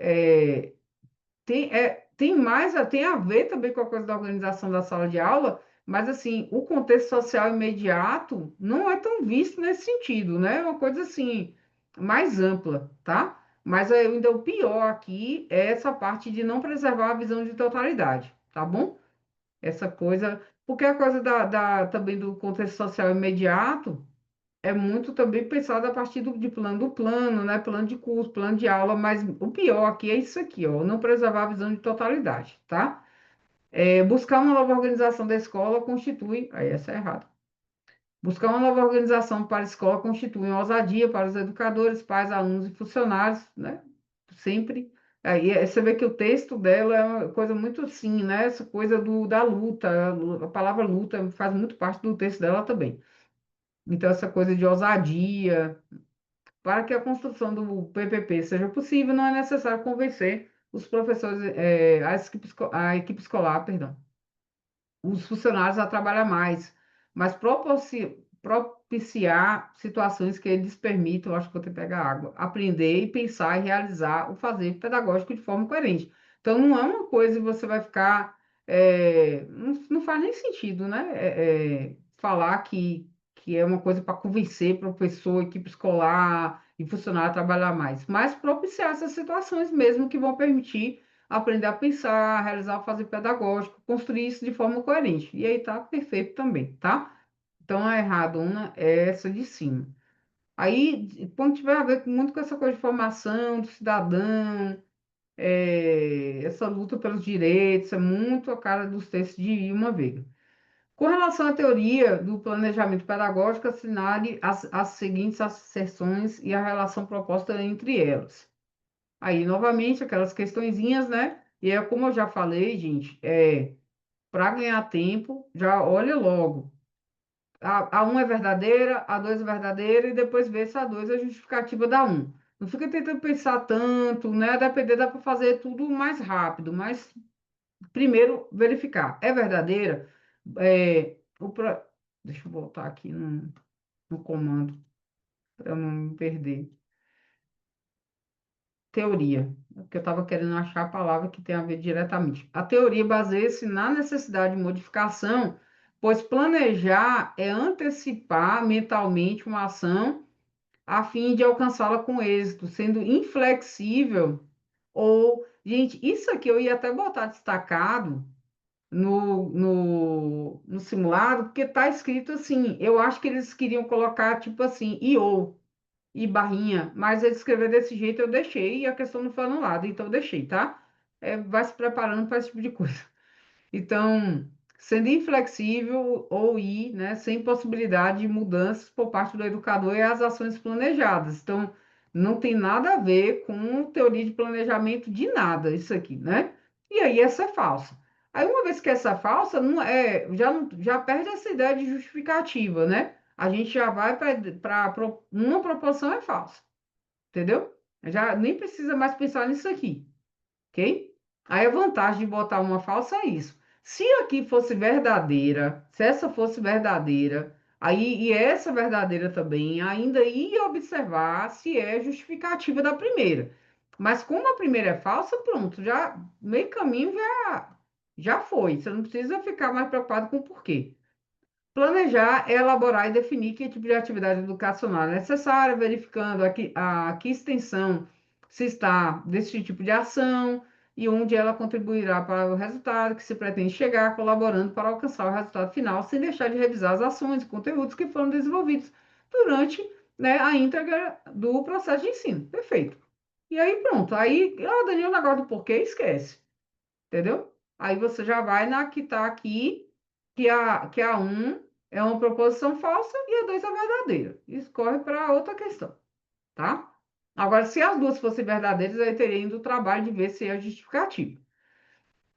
tem a ver também com a coisa da organização da sala de aula, mas assim, o contexto social imediato não é tão visto nesse sentido, né? É uma coisa assim, mais ampla, tá? Mas ainda o pior aqui é essa parte de não preservar a visão de totalidade, tá bom? Essa coisa, porque a coisa também do contexto social imediato é muito também pensado a partir do plano, né? Plano de curso, plano de aula, mas o pior aqui é isso aqui, ó, não preservar a visão de totalidade, tá? Buscar uma nova organização da escola constitui, aí essa é errada. Buscar uma nova organização para a escola constitui uma ousadia para os educadores, pais, alunos e funcionários, né? Sempre. Aí você vê que o texto dela é uma coisa muito assim, né? Essa coisa da luta, a palavra luta faz muito parte do texto dela também. Então, essa coisa de ousadia. Para que a construção do PPP seja possível, não é necessário convencer os professores, a equipe escolar, perdão, os funcionários a trabalhar mais, mas propiciar situações que eles permitam, acho que vou ter que pegar água, aprender e pensar e realizar o fazer pedagógico de forma coerente. Então, não é uma coisa que você vai ficar. Não faz nem sentido, né? Falar que é uma coisa para convencer professor, equipe escolar e funcionário a trabalhar mais, mas propiciar essas situações mesmo que vão permitir aprender a pensar, realizar o fazer pedagógico, construir isso de forma coerente. E aí tá perfeito também, tá? Então, a erradona é essa de cima. Aí, quando tiver a ver muito com essa coisa de formação do cidadão, essa luta pelos direitos, é muito a cara dos textos de Ilma Veiga. Com relação à teoria do planejamento pedagógico, assinale as seguintes asserções e a relação proposta entre elas. Aí, novamente, aquelas questõezinhas, né? E é como eu já falei, gente, para ganhar tempo, já olha logo. A 1 é verdadeira, a 2 é verdadeira, e depois vê se a 2 é justificativa da 1. Não fica tentando pensar tanto, né? A depender, dá para fazer tudo mais rápido, mas primeiro verificar. É verdadeira? É, o pro... Deixa eu voltar aqui no comando, para eu não me perder. Teoria, porque eu estava querendo achar a palavra que tem a ver diretamente. A teoria baseia-se na necessidade de modificação, pois planejar é antecipar mentalmente uma ação a fim de alcançá-la com êxito, sendo inflexível ou. Gente, isso aqui eu ia até botar destacado no simulado, porque está escrito assim. Eu acho que eles queriam colocar tipo assim, IO e barrinha, mas ele escreveu desse jeito, eu deixei, e a questão não foi anulada, então eu deixei, tá? Vai se preparando para esse tipo de coisa. Então, sendo inflexível ou né, sem possibilidade de mudanças por parte do educador e as ações planejadas. Então, Não tem nada a ver com teoria de planejamento de nada, isso aqui, né? E aí essa é falsa. Aí, uma vez que essa é falsa, não é, já perde essa ideia de justificativa, né? A gente já vai para uma proporção é falsa, entendeu? Já nem precisa mais pensar nisso aqui, ok? Aí a vantagem de botar uma falsa é isso. Se aqui fosse verdadeira, se essa fosse verdadeira, aí e essa verdadeira também, ainda ia observar se é justificativa da primeira. Mas como a primeira é falsa, pronto, já meio caminho já foi. Você não precisa ficar mais preocupado com o porquê. Planejar é elaborar e definir que tipo de atividade educacional é necessária, verificando a que extensão se está desse tipo de ação e onde ela contribuirá para o resultado que se pretende chegar, colaborando para alcançar o resultado final, sem deixar de revisar as ações e conteúdos que foram desenvolvidos durante, né, a íntegra do processo de ensino. Perfeito. E aí pronto. Aí, Daniel, o negócio do porquê, esquece. Entendeu? Aí você já vai na que está aqui, que a um é uma proposição falsa e a 2 é verdadeira. Escorre para outra questão, tá? Agora, se as duas fossem verdadeiras, aí teria ainda o trabalho de ver se é justificativo.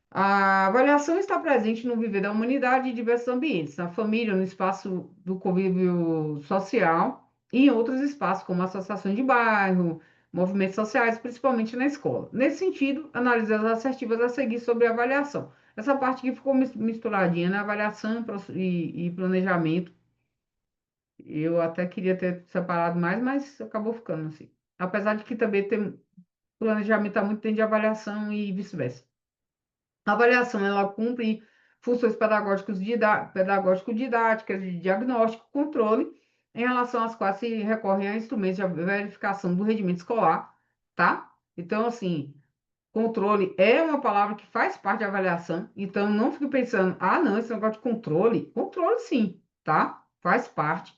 A avaliação está presente no viver da humanidade em diversos ambientes, na família, no espaço do convívio social e em outros espaços, como associações de bairro, movimentos sociais, principalmente na escola. Nesse sentido, análise as assertivas a seguir sobre a avaliação. Essa parte que ficou misturadinha, né? Avaliação e planejamento. Eu até queria ter separado mais, mas acabou ficando assim. Apesar de que também tem planejamento está muito dentro de avaliação e vice-versa. A avaliação, ela cumpre funções pedagógico-didáticas, de diagnóstico, controle, em relação às quais se recorre a instrumentos de verificação do rendimento escolar, tá? Então, assim, controle é uma palavra que faz parte da avaliação, então não fique pensando, ah, não, esse negócio de controle, controle sim, tá? Faz parte,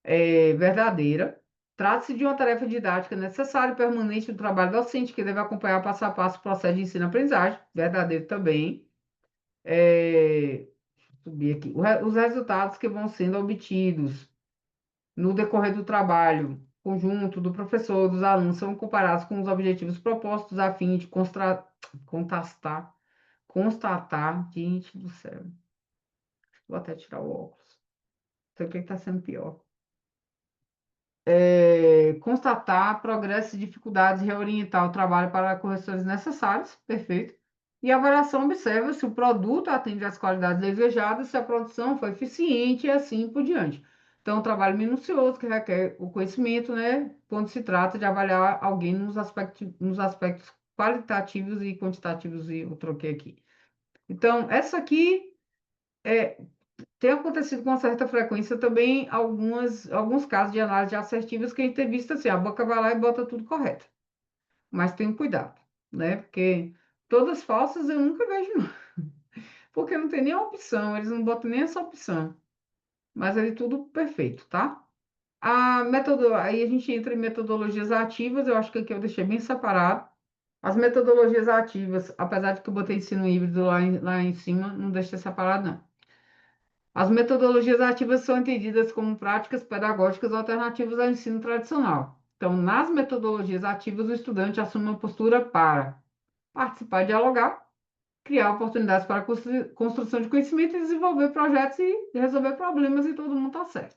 é verdadeira. Trata-se de uma tarefa didática necessária e permanente do trabalho docente, que deve acompanhar passo a passo o processo de ensino-aprendizagem, verdadeiro também. Subir aqui, os resultados que vão sendo obtidos no decorrer do trabalho conjunto do professor, dos alunos, são comparados com os objetivos propostos a fim de constatar, gente do céu, vou até tirar o óculos, não sei o que está sendo pior. Constatar progresso e dificuldades, reorientar o trabalho para correções necessárias, perfeito. E a avaliação observa se o produto atende às qualidades desejadas, se a produção foi eficiente e assim por diante. Então, um trabalho minucioso que requer o conhecimento, né, quando se trata de avaliar alguém nos aspectos qualitativos e quantitativos, e eu troquei aqui. Então, essa aqui tem acontecido com uma certa frequência também alguns casos de análise assertivas que a gente tem visto assim, a boca vai lá e bota tudo correto. Mas tenha cuidado, né? Porque todas falsas eu nunca vejo, não. Porque não tem nem a opção, eles não botam nem essa opção. Mas é tudo perfeito, tá? Aí a gente entra em metodologias ativas, eu acho que aqui eu deixei bem separado. As metodologias ativas, apesar de que eu botei ensino híbrido lá em cima, não deixei separado, não. As metodologias ativas são entendidas como práticas pedagógicas alternativas ao ensino tradicional. Então, nas metodologias ativas, o estudante assume uma postura para participar e dialogar, criar oportunidades para a construção de conhecimento e desenvolver projetos e resolver problemas e todo mundo está certo.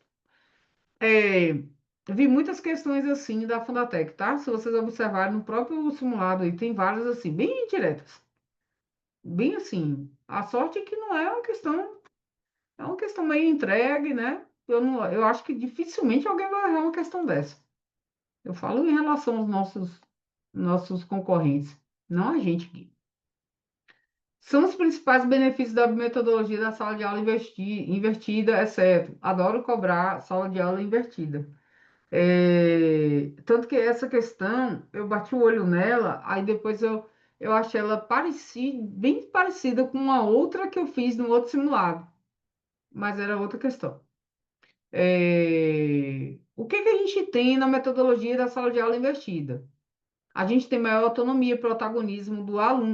Vi muitas questões assim da Fundatec, tá? Se vocês observarem no próprio simulado aí, tem várias assim, bem diretas. Bem assim. A sorte é que não é uma questão meio entregue, né? Eu acho que dificilmente alguém vai errar uma questão dessa. Eu falo em relação aos nossos concorrentes, não a gente aqui. São os principais benefícios da metodologia da sala de aula invertida, exceto, adoro cobrar sala de aula invertida. Tanto que essa questão, eu bati o olho nela, aí depois eu achei ela bem parecida com uma outra que eu fiz no outro simulado, mas era outra questão. O que que a gente tem na metodologia da sala de aula invertida? A gente tem maior autonomia e protagonismo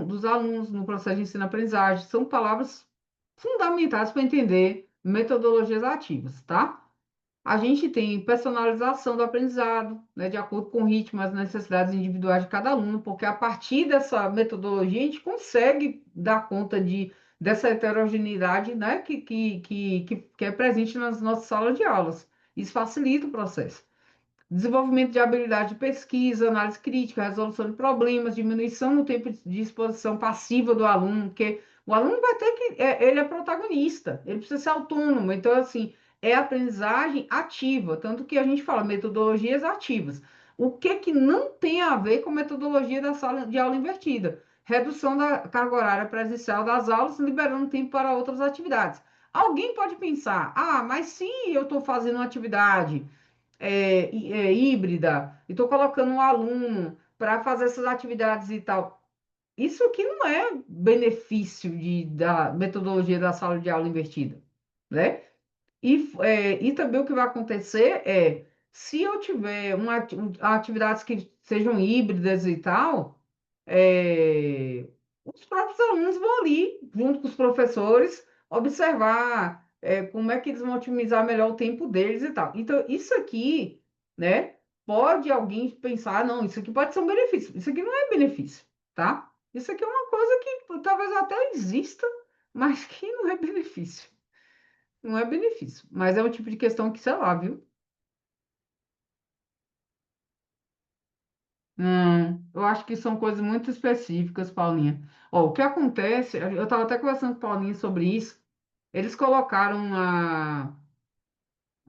dos alunos no processo de ensino-aprendizagem. São palavras fundamentais para entender metodologias ativas, tá? A gente tem personalização do aprendizado, né, de acordo com o ritmo, as necessidades individuais de cada aluno, porque a partir dessa metodologia a gente consegue dar conta dessa heterogeneidade, né, que é presente nas nossas salas de aulas. Isso facilita o processo. Desenvolvimento de habilidade de pesquisa, análise crítica, resolução de problemas, diminuição no tempo de exposição passiva do aluno, porque o aluno vai ter que, ele é protagonista, ele precisa ser autônomo, então, assim, é aprendizagem ativa, tanto que a gente fala metodologias ativas. O que que não tem a ver com metodologia da sala de aula invertida? Redução da carga horária presencial das aulas, liberando tempo para outras atividades. Alguém pode pensar, ah, mas se eu estou fazendo uma atividade híbrida, e estou colocando um aluno para fazer essas atividades e tal. Isso aqui não é benefício da metodologia da sala de aula invertida, né? E também o que vai acontecer é, se eu tiver atividades que sejam híbridas e tal, é, os próprios alunos vão ali, junto com os professores, observar como é que eles vão otimizar melhor o tempo deles e tal. Então, isso aqui, né, pode alguém pensar, não, isso aqui pode ser um benefício. Isso aqui não é benefício, tá? Isso aqui é uma coisa que talvez até exista, mas que não é benefício. Não é benefício, mas é um tipo de questão que, sei lá, viu? Eu acho que são coisas muito específicas, Paulinha. Ó, o que acontece, eu estava até conversando com Paulinha sobre isso, eles colocaram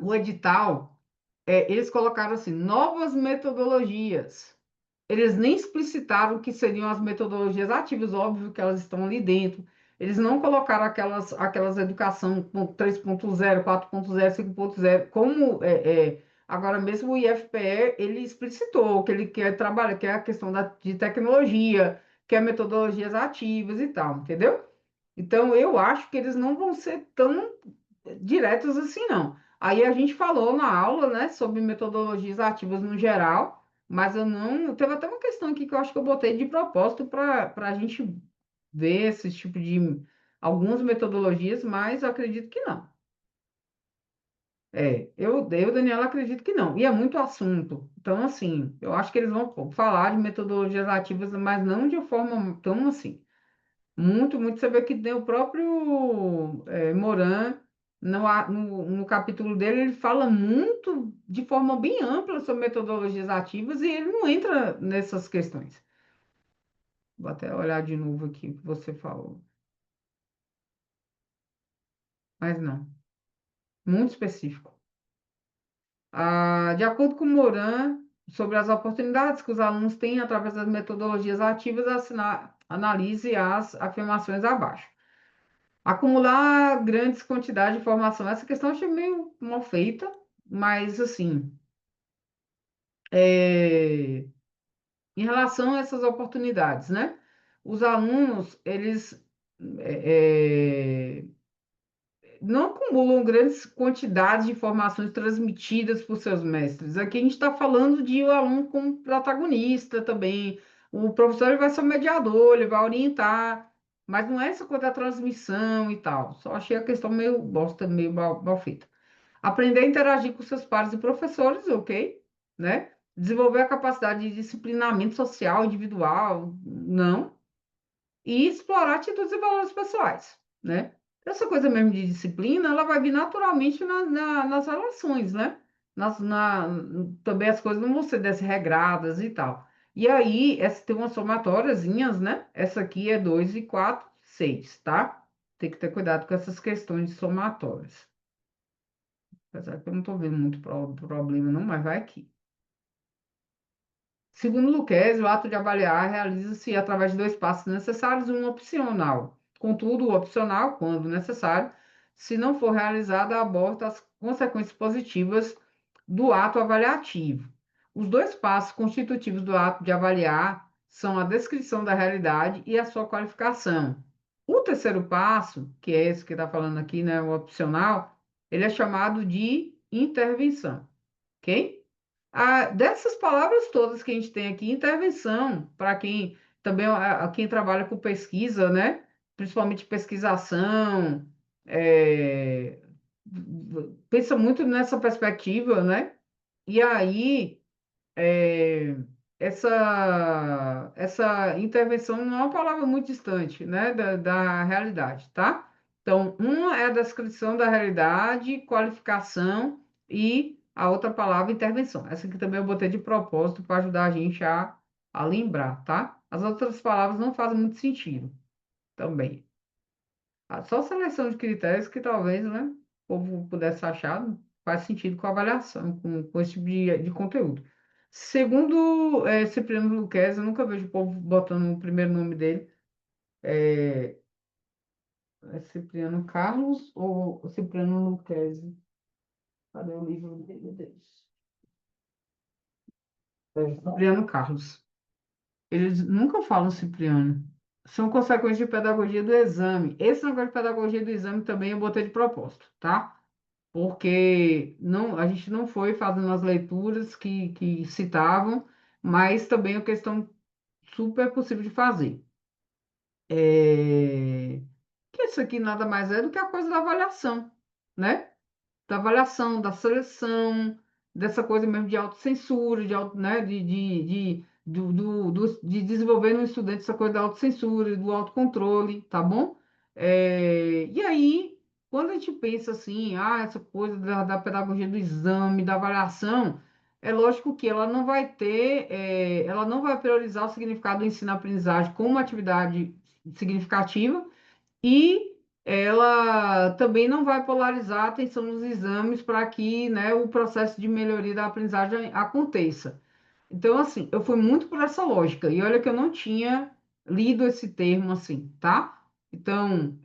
o edital, eles colocaram assim, novas metodologias. Eles nem explicitaram o que seriam as metodologias ativas, óbvio que elas estão ali dentro. Eles não colocaram aquelas educação 3.0, 4.0, 5.0, como agora mesmo o IFPE, ele explicitou que ele quer trabalhar, que é a questão de tecnologia, que é metodologias ativas e tal, entendeu? Então, eu acho que eles não vão ser tão diretos assim, não. Aí a gente falou na aula, né, sobre metodologias ativas no geral, mas eu não. Teve até uma questão aqui que eu acho que eu botei de propósito para a gente ver esse tipo de algumas metodologias, mas eu acredito que não. Daniela, acredito que não. E é muito assunto. Então, assim, eu acho que eles vão falar de metodologias ativas, mas não de forma tão assim. Muito, muito. Você vê que tem o próprio Moran, no capítulo dele, ele fala muito, de forma bem ampla, sobre metodologias ativas e ele não entra nessas questões. Vou até olhar de novo aqui o que você falou. Mas não, muito específico. De acordo com Moran, sobre as oportunidades que os alunos têm através das metodologias ativas, analise as afirmações abaixo. Acumular grandes quantidades de informação. Essa questão eu achei meio mal feita, mas assim, em relação a essas oportunidades, né? Os alunos, eles é, não acumulam grandes quantidades de informações transmitidas por seus mestres. Aqui a gente está falando de o aluno como protagonista também. O professor ele vai ser o mediador, ele vai orientar, mas não é essa coisa da transmissão e tal. Só achei a questão meio bosta, meio mal feita. Aprender a interagir com seus pares e professores, ok, né? Desenvolver a capacidade de disciplinamento social, individual, não e explorar atitudes e valores pessoais, né? Essa coisa mesmo de disciplina, ela vai vir naturalmente nas relações, né? Também as coisas não vão ser desregradas e tal. E aí, essa tem umas somatóriazinhas, né? Essa aqui é 2 e 4, 6, tá? Tem que ter cuidado com essas questões de somatórias. Apesar que eu não estou vendo muito problema, não, mas vai aqui. Segundo Lucchesi, o ato de avaliar realiza-se através de dois passos necessários e um opcional. Contudo, o opcional, quando necessário, se não for realizado, aborta as consequências positivas do ato avaliativo. Os dois passos constitutivos do ato de avaliar são a descrição da realidade e a sua qualificação. O terceiro passo, que é esse que está falando aqui, né, o opcional, ele é chamado de intervenção, ok? Dessas palavras todas que a gente tem aqui, intervenção, para quem também quem trabalha com pesquisa, né? Principalmente pesquisação, é, pensa muito nessa perspectiva, né? E aí, é, essa intervenção não é uma palavra muito distante, né, da realidade, tá? Então, uma é a descrição da realidade, qualificação, e a outra palavra, intervenção. Essa aqui também eu botei de propósito para ajudar a gente a lembrar, tá? As outras palavras não fazem muito sentido também. Só seleção de critérios que talvez, né, o povo pudesse achar, não faz sentido com a avaliação, com esse tipo de conteúdo. Segundo Cipriano Luquezzi, eu nunca vejo o povo botando o primeiro nome dele. É Cipriano Carlos ou Cipriano Luquezzi? Cadê o livro dele, meu Deus? Cipriano Carlos. Eles nunca falam Cipriano. São consequências de pedagogia do exame. Esse negócio de pedagogia do exame também eu botei de propósito, tá? Porque não, a gente não foi fazendo as leituras que citavam, mas também é uma questão super possível de fazer. Que isso aqui nada mais é do que a coisa da avaliação, né? Da avaliação, da seleção, dessa coisa mesmo de autocensura, né? De desenvolver no estudante essa coisa da autocensura, do autocontrole, tá bom? E aí, quando a gente pensa assim, essa coisa da pedagogia do exame, da avaliação, é lógico que ela não vai priorizar o significado do ensino-aprendizagem como uma atividade significativa, e ela também não vai polarizar a atenção nos exames para que, né, o processo de melhoria da aprendizagem aconteça. Então, assim, eu fui muito por essa lógica, e olha que eu não tinha lido esse termo assim, tá? Então,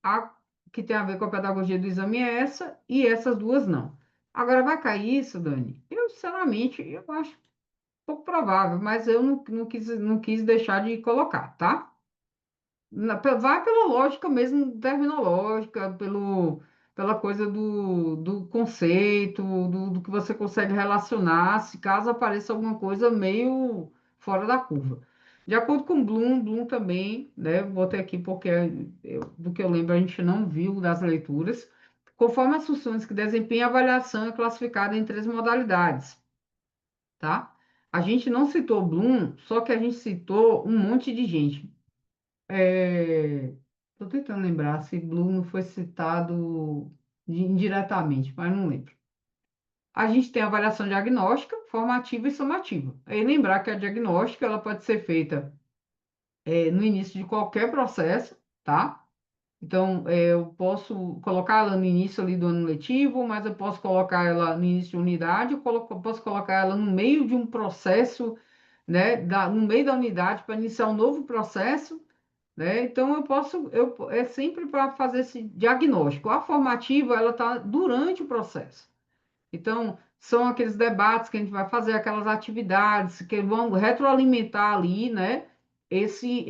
a que tem a ver com a pedagogia do exame é essa, e essas duas não. Agora, vai cair isso, Dani? Eu, sinceramente, eu acho pouco provável, mas eu não quis deixar de colocar, tá? Vai pela lógica mesmo terminológica, pela coisa do conceito, do que você consegue relacionar, se caso apareça alguma coisa meio fora da curva. De acordo com Bloom também, né, eu botei aqui porque do que eu lembro a gente não viu das leituras, conforme as funções que desempenha a avaliação é classificada em três modalidades, tá? A gente não citou Bloom, só que a gente citou um monte de gente. Estou tentando lembrar se Blue não foi citado indiretamente, mas não lembro. A gente tem a avaliação diagnóstica, formativa e somativa. Aí lembrar que a diagnóstica ela pode ser feita no início de qualquer processo, tá? Então, eu posso colocar ela no início ali do ano letivo, mas eu posso colocar ela no início de unidade, posso colocar ela no meio de um processo, né, no meio da unidade para iniciar um novo processo, né? Então é sempre para fazer esse diagnóstico. A formativa, ela está durante o processo. Então, são aqueles debates que a gente vai fazer, aquelas atividades que vão retroalimentar ali, né, esse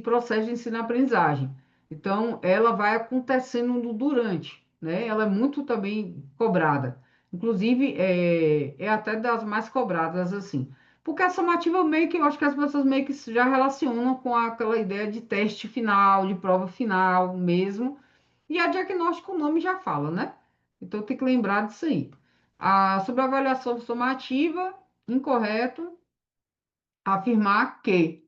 processo de ensino-aprendizagem. Então, ela vai acontecendo no durante, né? Ela é muito também cobrada. Inclusive, é até das mais cobradas, assim. Porque a somativa meio que, eu acho que as pessoas meio que já relacionam com aquela ideia de teste final, de prova final mesmo, e a diagnóstico, o nome já fala, né? Então tem que lembrar disso aí. Sobre a avaliação somativa, incorreto afirmar que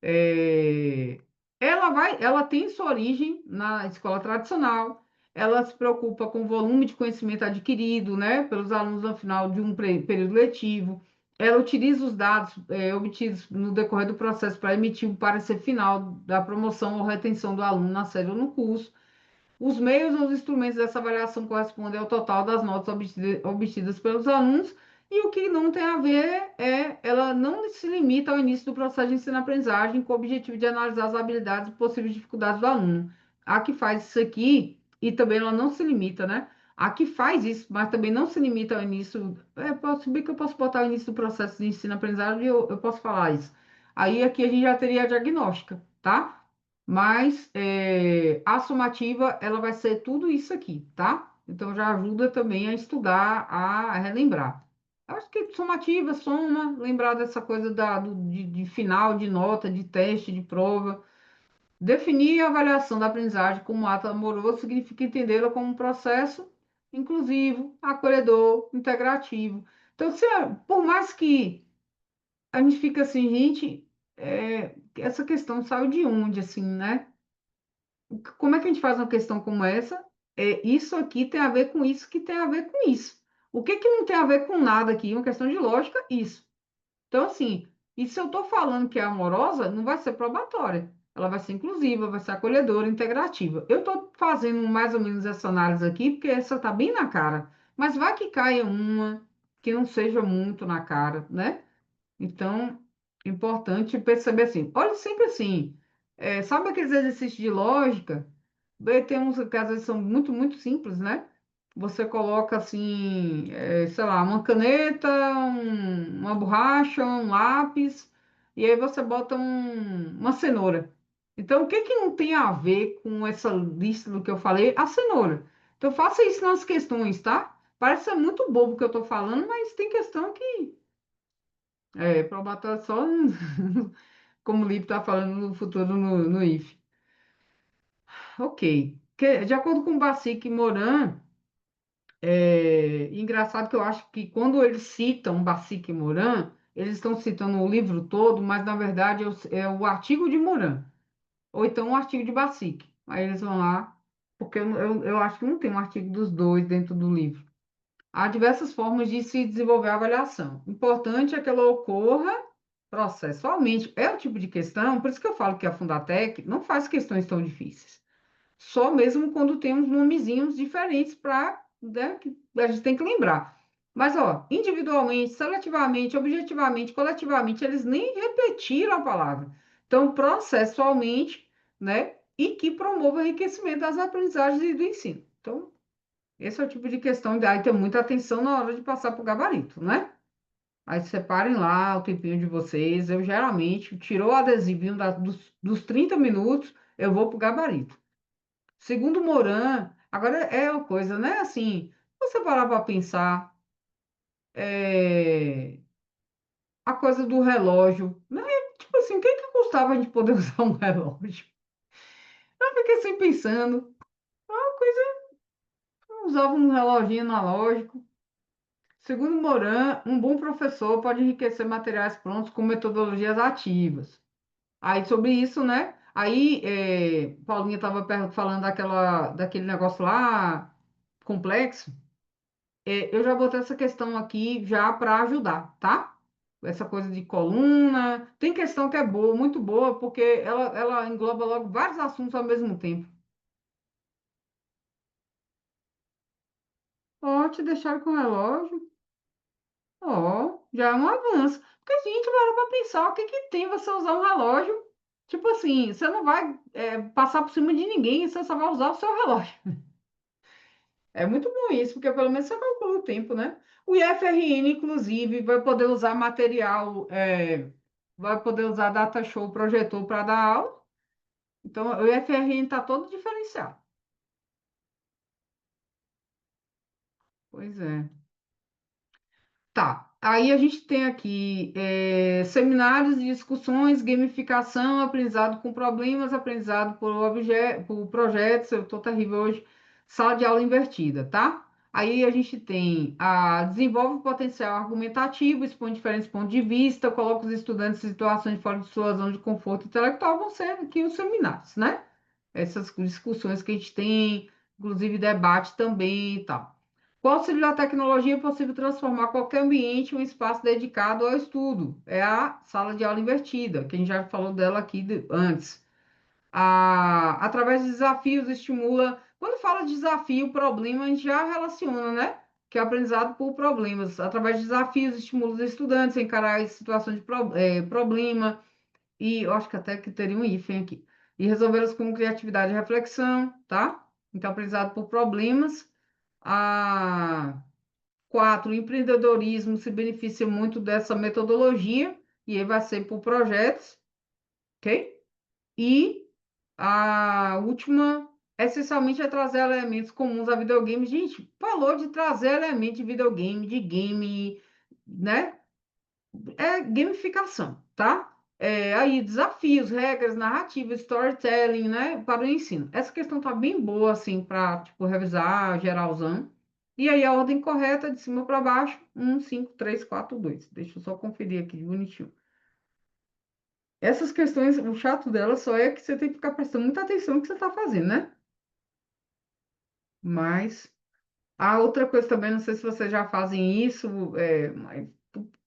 é, ela tem sua origem na escola tradicional, ela se preocupa com o volume de conhecimento adquirido, né, pelos alunos ao final de um período letivo. Ela utiliza os dados obtidos no decorrer do processo para emitir o parecer final da promoção ou retenção do aluno na série ou no curso. Os meios ou os instrumentos dessa avaliação correspondem ao total das notas obtidas pelos alunos, e o que não tem a ver ela não se limita ao início do processo de ensino-aprendizagem com o objetivo de analisar as habilidades e possíveis dificuldades do aluno. A que faz isso aqui, e também ela não se limita, né? A que faz isso, mas também não se limita ao início. Posso bem que eu posso botar o início do processo de ensino-aprendizagem, eu posso falar isso. Aí aqui a gente já teria a diagnóstica, tá? Mas a somativa, ela vai ser tudo isso aqui, tá? Então já ajuda também a estudar, a relembrar. Eu acho que somativa, soma, lembrar dessa coisa de final, de nota, de teste, de prova. Definir a avaliação da aprendizagem como ato amoroso significa entendê-la como um processo inclusivo, acolhedor, integrativo. Então, por mais que a gente fica assim, gente, essa questão saiu de onde, assim, né? Como é que a gente faz uma questão como essa? Isso aqui tem a ver com isso que tem a ver com isso. O que que não tem a ver com nada aqui? Uma questão de lógica, isso. Então, assim, e se eu estou falando que é amorosa, não vai ser probatória. Ela vai ser inclusiva, vai ser acolhedora, integrativa. Eu estou fazendo mais ou menos essa análise aqui, porque essa está bem na cara. Mas vai que caia uma que não seja muito na cara, né? Então, é importante perceber assim. Olha sempre assim. Sabe aqueles exercícios de lógica? Tem uns que às vezes são muito, muito simples, né? Você coloca assim, sei lá, uma caneta, uma borracha, um lápis, e aí você bota uma cenoura. Então, o que que não tem a ver com essa lista do que eu falei? A cenoura. Então, faça isso nas questões, tá? Parece ser muito bobo o que eu tô falando, mas tem questão que probatório só, como o Lipe está falando no futuro no IF. Ok. De acordo com Bassic e Moran, engraçado que eu acho que quando eles citam Bassic e Moran, eles estão citando o livro todo, mas na verdade é o artigo de Moran, ou então o artigo de Bassic. Aí eles vão lá, porque eu acho que não tem um artigo dos dois dentro do livro. Há diversas formas de se desenvolver a avaliação. O importante é que ela ocorra processualmente. É o tipo de questão, por isso que eu falo que a Fundatec não faz questões tão difíceis. Só mesmo quando tem uns nomezinhos diferentes para, né, que a gente tem que lembrar. Mas, ó, individualmente, seletivamente, objetivamente, coletivamente, eles nem repetiram a palavra. Então, processualmente, né, e que promova o enriquecimento das aprendizagens e do ensino. Então, esse é o tipo de questão, aí tem muita atenção na hora de passar para o gabarito, né? Aí separem lá o tempinho de vocês. Eu geralmente tirou o adesivinho dos 30 minutos, eu vou para o gabarito. Segundo Moran, agora é uma coisa, né? Assim, você parar para pensar, é, a coisa do relógio, né? Tipo assim, o que que custava a gente poder usar um relógio? Eu fiquei assim pensando, uma coisa, eu usava um reloginho analógico. Segundo Moran, um bom professor pode enriquecer materiais prontos com metodologias ativas. Aí, sobre isso, né? Aí, Paulinha estava falando daquele negócio lá complexo. Eu já botei essa questão aqui já para ajudar, tá? Essa coisa de coluna. Tem questão que é boa, muito boa, porque ela engloba logo vários assuntos ao mesmo tempo. Ó, te deixaram com o relógio. Ó, já é um avanço. Porque a gente para pra pensar o que que tem você usar um relógio. Tipo assim, você não vai passar por cima de ninguém, você só vai usar o seu relógio. É muito bom isso, porque pelo menos você calcula o tempo, né? O IFRN, inclusive, vai poder usar material, vai poder usar data show, projetor para dar aula. Então, o IFRN está todo diferenciado. Pois é. Tá, aí a gente tem aqui seminários e discussões, gamificação, aprendizado com problemas, aprendizado por projetos, eu tô terrível hoje, sala de aula invertida, tá? Aí a gente tem desenvolve o potencial argumentativo, expõe diferentes pontos de vista, coloca os estudantes em situações fora de sua zona de conforto intelectual, vão ser aqui os seminários, né? Essas discussões que a gente tem, inclusive debate também e tal. Com o auxílio da tecnologia, é possível transformar qualquer ambiente em um espaço dedicado ao estudo. É a sala de aula invertida, que a gente já falou dela aqui antes. Através de desafios, estimula. Quando fala de desafio, problema, a gente já relaciona, né? Que é aprendizado por problemas. Através de desafios, estimula os estudantes a encarar as situações de problema. E eu acho que até que teria um hífen aqui. E resolvê-las com criatividade e reflexão, tá? Então, aprendizado por problemas. A 4, o empreendedorismo se beneficia muito dessa metodologia, e aí vai ser por projetos, ok? E a última, essencialmente, é trazer elementos comuns a videogame. Gente, falou de trazer elementos de videogame, de game, né? É gamificação, tá? Aí, desafios, regras, narrativa, storytelling, né, para o ensino. Essa questão tá bem boa, assim, para, tipo, revisar geralzão. E aí, a ordem correta, de cima para baixo, 1, 5, 3, 4, 2. Deixa eu só conferir aqui, bonitinho. Essas questões, o chato delas só é que você tem que ficar prestando muita atenção no que você está fazendo, né? Mas, a outra coisa também, não sei se vocês já fazem isso, mas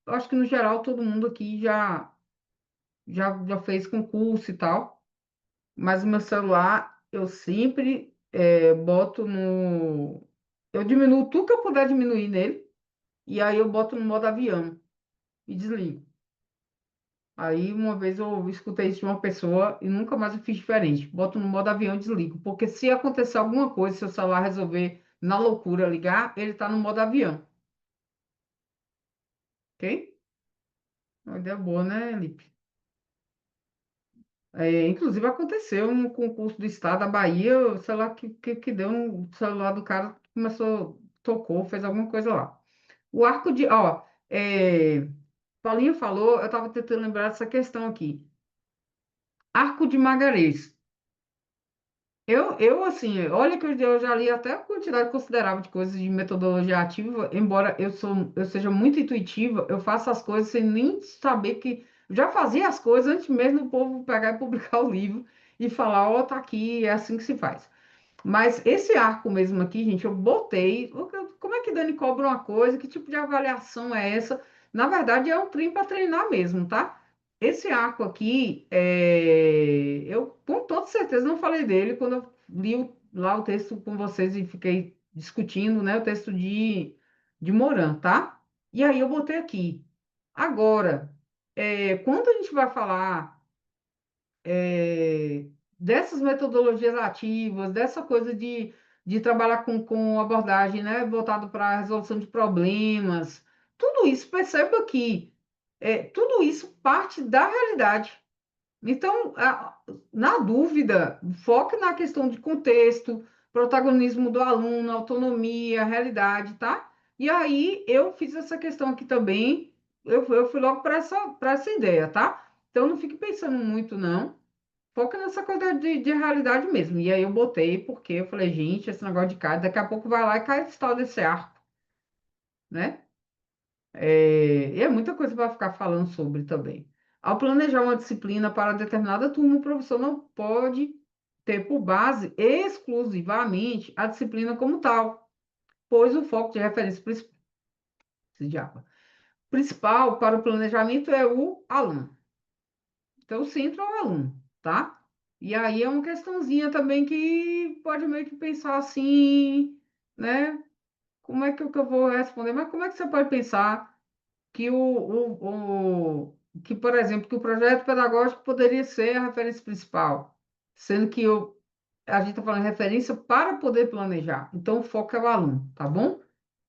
eu acho que, no geral, todo mundo aqui já fez concurso e tal. Mas o meu celular, eu sempre boto no. Eu diminuo tudo que eu puder diminuir nele, e aí eu boto no modo avião e desligo. Aí uma vez eu escutei isso de uma pessoa e nunca mais eu fiz diferente. Boto no modo avião e desligo. Porque se acontecer alguma coisa, se o celular resolver na loucura ligar, ele tá no modo avião. Ok? Uma ideia boa, né, Lipe? Inclusive aconteceu no concurso do estado da Bahia, o celular que deu o celular do cara começou, tocou, fez alguma coisa lá. O arco de, ó, Paulinho falou, eu estava tentando lembrar dessa questão aqui. Arco de Magarês. Assim, olha que eu já li até a quantidade considerável de coisas de metodologia ativa, embora eu seja muito intuitiva, eu faço as coisas sem nem saber que eu já fazia as coisas antes mesmo do povo pegar e publicar o livro e falar, ó, tá aqui, é assim que se faz. Mas esse arco mesmo aqui, gente, eu botei. Como é que Dani cobra uma coisa? Que tipo de avaliação é essa? Na verdade, é um trem para treinar mesmo, tá? Esse arco aqui, eu com toda certeza não falei dele quando eu li lá o texto com vocês e fiquei discutindo, né? O texto de Moran, tá? E aí eu botei aqui. Agora, quando a gente vai falar é, dessas metodologias ativas, dessa coisa de trabalhar com abordagem, né, voltado para a resolução de problemas, tudo isso, perceba que tudo isso parte da realidade. Então, na dúvida, foque na questão de contexto, protagonismo do aluno, autonomia, realidade, tá? E aí, eu fiz essa questão aqui também, eu fui logo para essa ideia, tá? Então, não fique pensando muito, não. Foca nessa coisa de realidade mesmo. E aí eu botei, porque eu falei, gente, esse negócio de cara, daqui a pouco vai lá e cai esse tal desse arco, né? E é muita coisa para ficar falando sobre também. Ao planejar uma disciplina para determinada turma, o professor não pode ter por base exclusivamente a disciplina como tal, pois o foco de referência principal para o planejamento é o aluno. Então, o centro é o aluno, tá? E aí é uma questãozinha também que pode meio que pensar assim, né? Como é que eu vou responder? Mas como é que você pode pensar que que, por exemplo, que o projeto pedagógico poderia ser a referência principal, sendo que a gente está falando de referência para poder planejar. Então, o foco é o aluno, tá bom?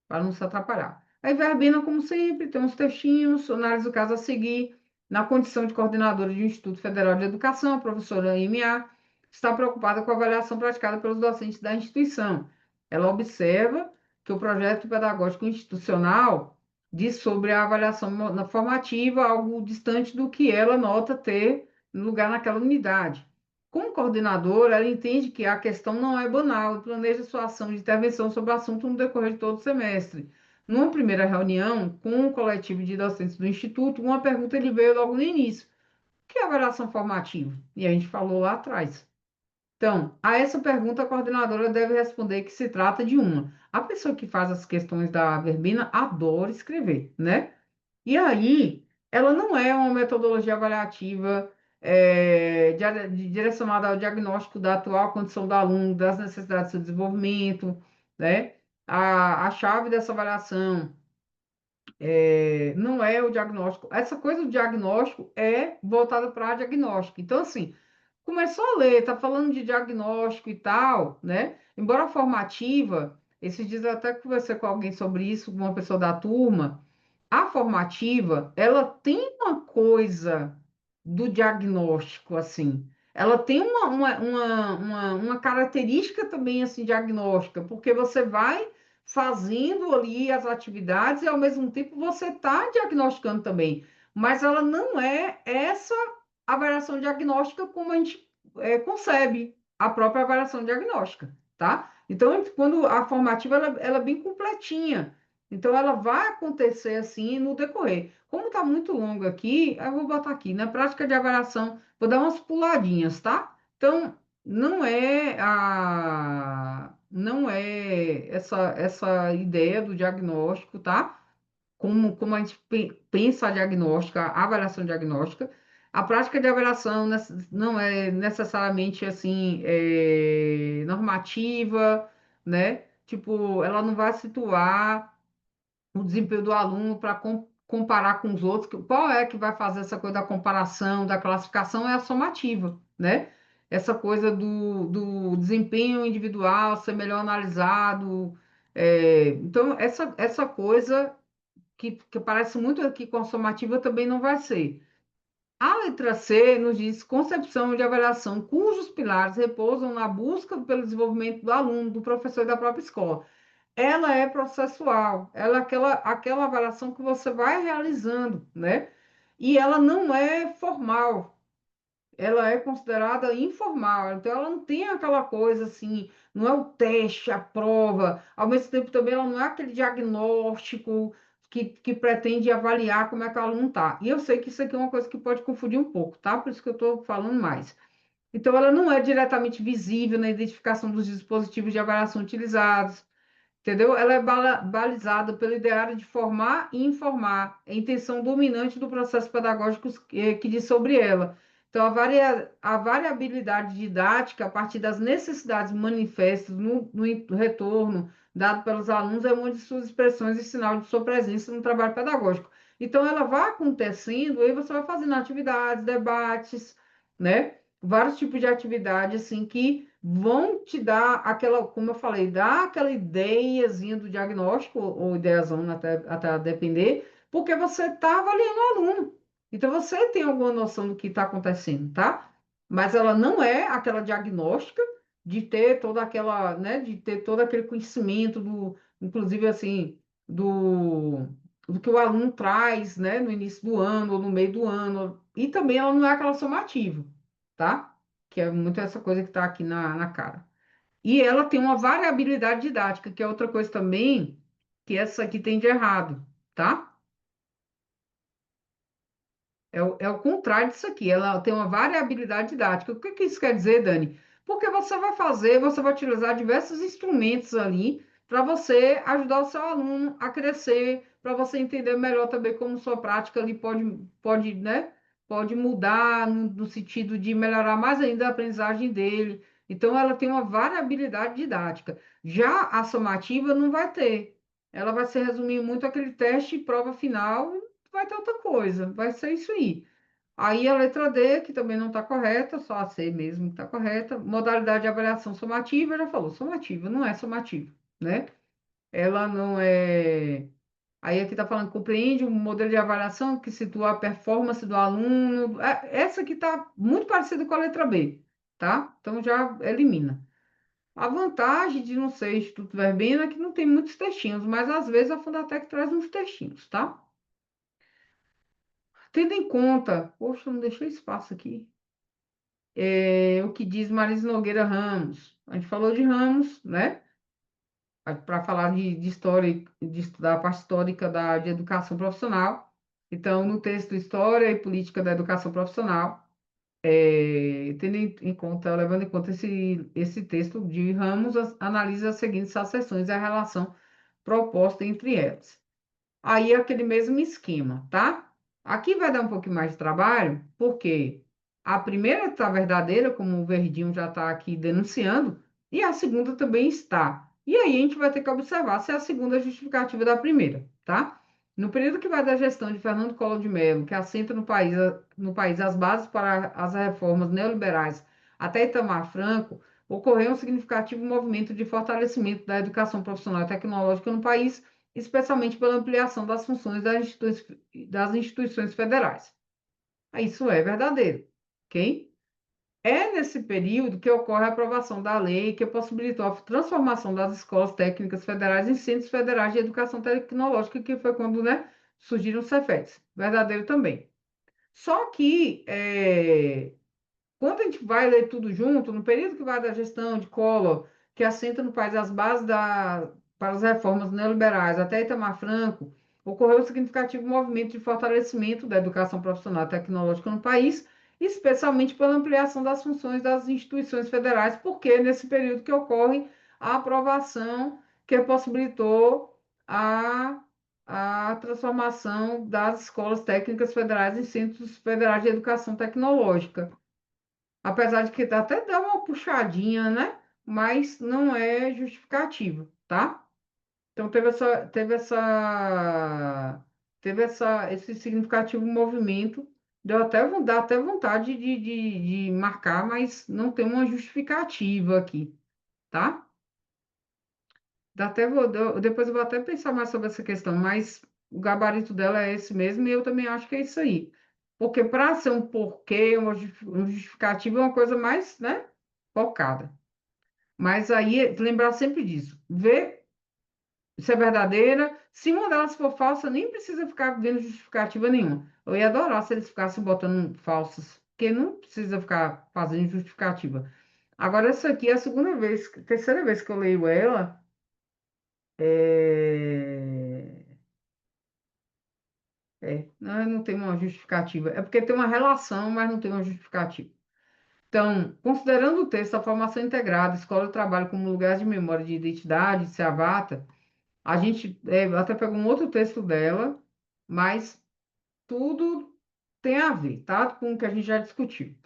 Para não se atrapalhar. Aí, verbena, como sempre, tem uns textinhos, análise do caso a seguir. Na condição de coordenadora de um Instituto Federal de Educação, a professora IMA está preocupada com a avaliação praticada pelos docentes da instituição. Ela observa que o projeto pedagógico institucional diz sobre a avaliação formativa, algo distante do que ela nota ter lugar naquela unidade. Como coordenadora, ela entende que a questão não é banal e planeja sua ação de intervenção sobre o assunto no decorrer de todo o semestre. Numa primeira reunião com o coletivo de docentes do Instituto, uma pergunta lhe veio logo no início: o que é avaliação formativa? E a gente falou lá atrás. Então, a essa pergunta, a coordenadora deve responder que se trata de uma. A pessoa que faz as questões da verbena adora escrever, né? E aí, ela não é uma metodologia avaliativa direcionada ao diagnóstico da atual condição do aluno, das necessidades do seu desenvolvimento, né? A chave dessa avaliação não é o diagnóstico. Essa coisa do diagnóstico é voltada para diagnóstico. Então, assim, começou a ler, tá falando de diagnóstico e tal, né? Embora a formativa, esses dias eu até conversei com alguém sobre isso, com uma pessoa da turma. A formativa, ela tem uma coisa do diagnóstico, assim. Ela tem uma característica também, assim, diagnóstica, porque você vai fazendo ali as atividades e, ao mesmo tempo, você está diagnosticando também. Mas ela não é essa a avaliação diagnóstica como a gente concebe a própria avaliação diagnóstica, tá? Então, quando a formativa ela é bem completinha, então ela vai acontecer assim no decorrer. Como está muito longo aqui, eu vou botar aqui, na prática de avaliação, vou dar umas puladinhas, tá? Então, não é essa ideia do diagnóstico, tá? Como a gente pensa a diagnóstica, a avaliação diagnóstica. A prática de avaliação não é necessariamente assim normativa, né? Tipo, ela não vai situar o desempenho do aluno para comparar com os outros. Qual é que vai fazer essa coisa da comparação, da classificação? É a somativa, né? Essa coisa do desempenho individual ser melhor analisado. Então, essa coisa que parece muito aqui com a somativa também não vai ser. A letra C nos diz concepção de avaliação cujos pilares repousam na busca pelo desenvolvimento do aluno, do professor e da própria escola. Ela é processual, ela é aquela avaliação que você vai realizando, né? E ela não é formal, ela é considerada informal, então ela não tem aquela coisa assim, não é o teste, a prova, ao mesmo tempo também ela não é aquele diagnóstico que pretende avaliar como é que o aluno está. E eu sei que isso aqui é uma coisa que pode confundir um pouco, tá? Por isso que eu estou falando mais. Então, ela não é diretamente visível na identificação dos dispositivos de avaliação utilizados, entendeu? Ela é balizada pelo ideário de formar e informar, é a intenção dominante do processo pedagógico que diz sobre ela. Então, a variabilidade didática, a partir das necessidades manifestas no retorno dado pelos alunos, é uma de suas expressões e sinal de sua presença no trabalho pedagógico. Então, ela vai acontecendo, aí você vai fazendo atividades, debates, né? Vários tipos de atividade, assim, que vão te dar aquela, como eu falei, dar aquela ideiazinha do diagnóstico, ou ideiazona até depender, porque você está avaliando o aluno. Então, você tem alguma noção do que está acontecendo, tá? Mas ela não é aquela diagnóstica de ter toda aquela, né, de ter todo aquele conhecimento inclusive assim, do que o aluno traz, né, no início do ano ou no meio do ano. E também ela não é aquela somativa, tá? Que é muito essa coisa que está aqui na cara. E ela tem uma variabilidade didática, que é outra coisa também que essa aqui tem de errado, tá? É o contrário disso aqui, ela tem uma variabilidade didática. O que que isso quer dizer, Dani? Porque você vai utilizar diversos instrumentos ali para você ajudar o seu aluno a crescer, para você entender melhor também como sua prática ali pode, né, pode mudar no sentido de melhorar mais ainda a aprendizagem dele. Então, ela tem uma variabilidade didática. Já a somativa não vai ter. Ela vai se resumir muito aquele teste e prova final, vai ter outra coisa, vai ser isso aí. Aí a letra D, que também não está correta, só a C mesmo que está correta. Modalidade de avaliação somativa, já falou, somativa, não é somativa, né? Ela não é. Aí aqui está falando, compreende um modelo de avaliação que situa a performance do aluno. Essa aqui está muito parecida com a letra B, tá? Então já elimina. A vantagem de não ser Instituto Verbena é que não tem muitos textinhos, mas às vezes a Fundatec traz uns textinhos, tá? Tendo em conta, poxa, eu não deixei espaço aqui. O que diz Marisa Nogueira Ramos. A gente falou de Ramos, né? Para falar de história, de estudar a parte histórica de educação profissional. Então, no texto História e Política da Educação Profissional, tendo em conta, levando em conta esse texto de Ramos, analisa as seguintes acessões e a relação proposta entre elas. Aí é aquele mesmo esquema, tá? Aqui vai dar um pouquinho mais de trabalho, porque a primeira está verdadeira, como o Verdinho já está aqui denunciando, e a segunda também está. E aí a gente vai ter que observar se é a segunda justificativa da primeira, tá? No período que vai da gestão de Fernando Collor de Mello, que assenta no país as bases para as reformas neoliberais até Itamar Franco, ocorreu um significativo movimento de fortalecimento da educação profissional e tecnológica no país, especialmente pela ampliação das funções das instituições federais. Isso é verdadeiro, ok? É nesse período que ocorre a aprovação da lei que possibilitou a transformação das escolas técnicas federais em centros federais de educação tecnológica, que foi quando, né, surgiram os Cefetes. Verdadeiro também. Só que quando a gente vai ler tudo junto, no período que vai da gestão de Collor, que assenta no país as bases para as reformas neoliberais, até Itamar Franco, ocorreu um significativo movimento de fortalecimento da educação profissional e tecnológica no país, especialmente pela ampliação das funções das instituições federais, porque é nesse período que ocorre a aprovação que possibilitou a, a transformação das escolas técnicas federais em centros federais de educação tecnológica. Apesar de que até dá uma puxadinha, né? Mas não é justificativa, tá? Então esse significativo movimento. Dá até vontade de marcar, mas não tem uma justificativa aqui, tá? Depois eu vou até pensar mais sobre essa questão, mas o gabarito dela é esse mesmo e eu também acho que é isso aí. Porque para ser um porquê, um justificativo é uma coisa mais, né, focada. Mas aí, lembrar sempre disso. Ver se é verdadeira. Se uma delas for falsa, nem precisa ficar vendo justificativa nenhuma. Eu ia adorar se eles ficassem botando falsas, porque não precisa ficar fazendo justificativa. Agora, essa aqui é a segunda vez, terceira vez que eu leio ela. É... não tem uma justificativa. É porque tem uma relação, mas não tem uma justificativa. Então, considerando o texto, a formação integrada, escola e trabalho como lugares de memória de identidade, se avata, a gente até pegou um outro texto dela, mas tudo tem a ver, tá? Com o que a gente já discutiu.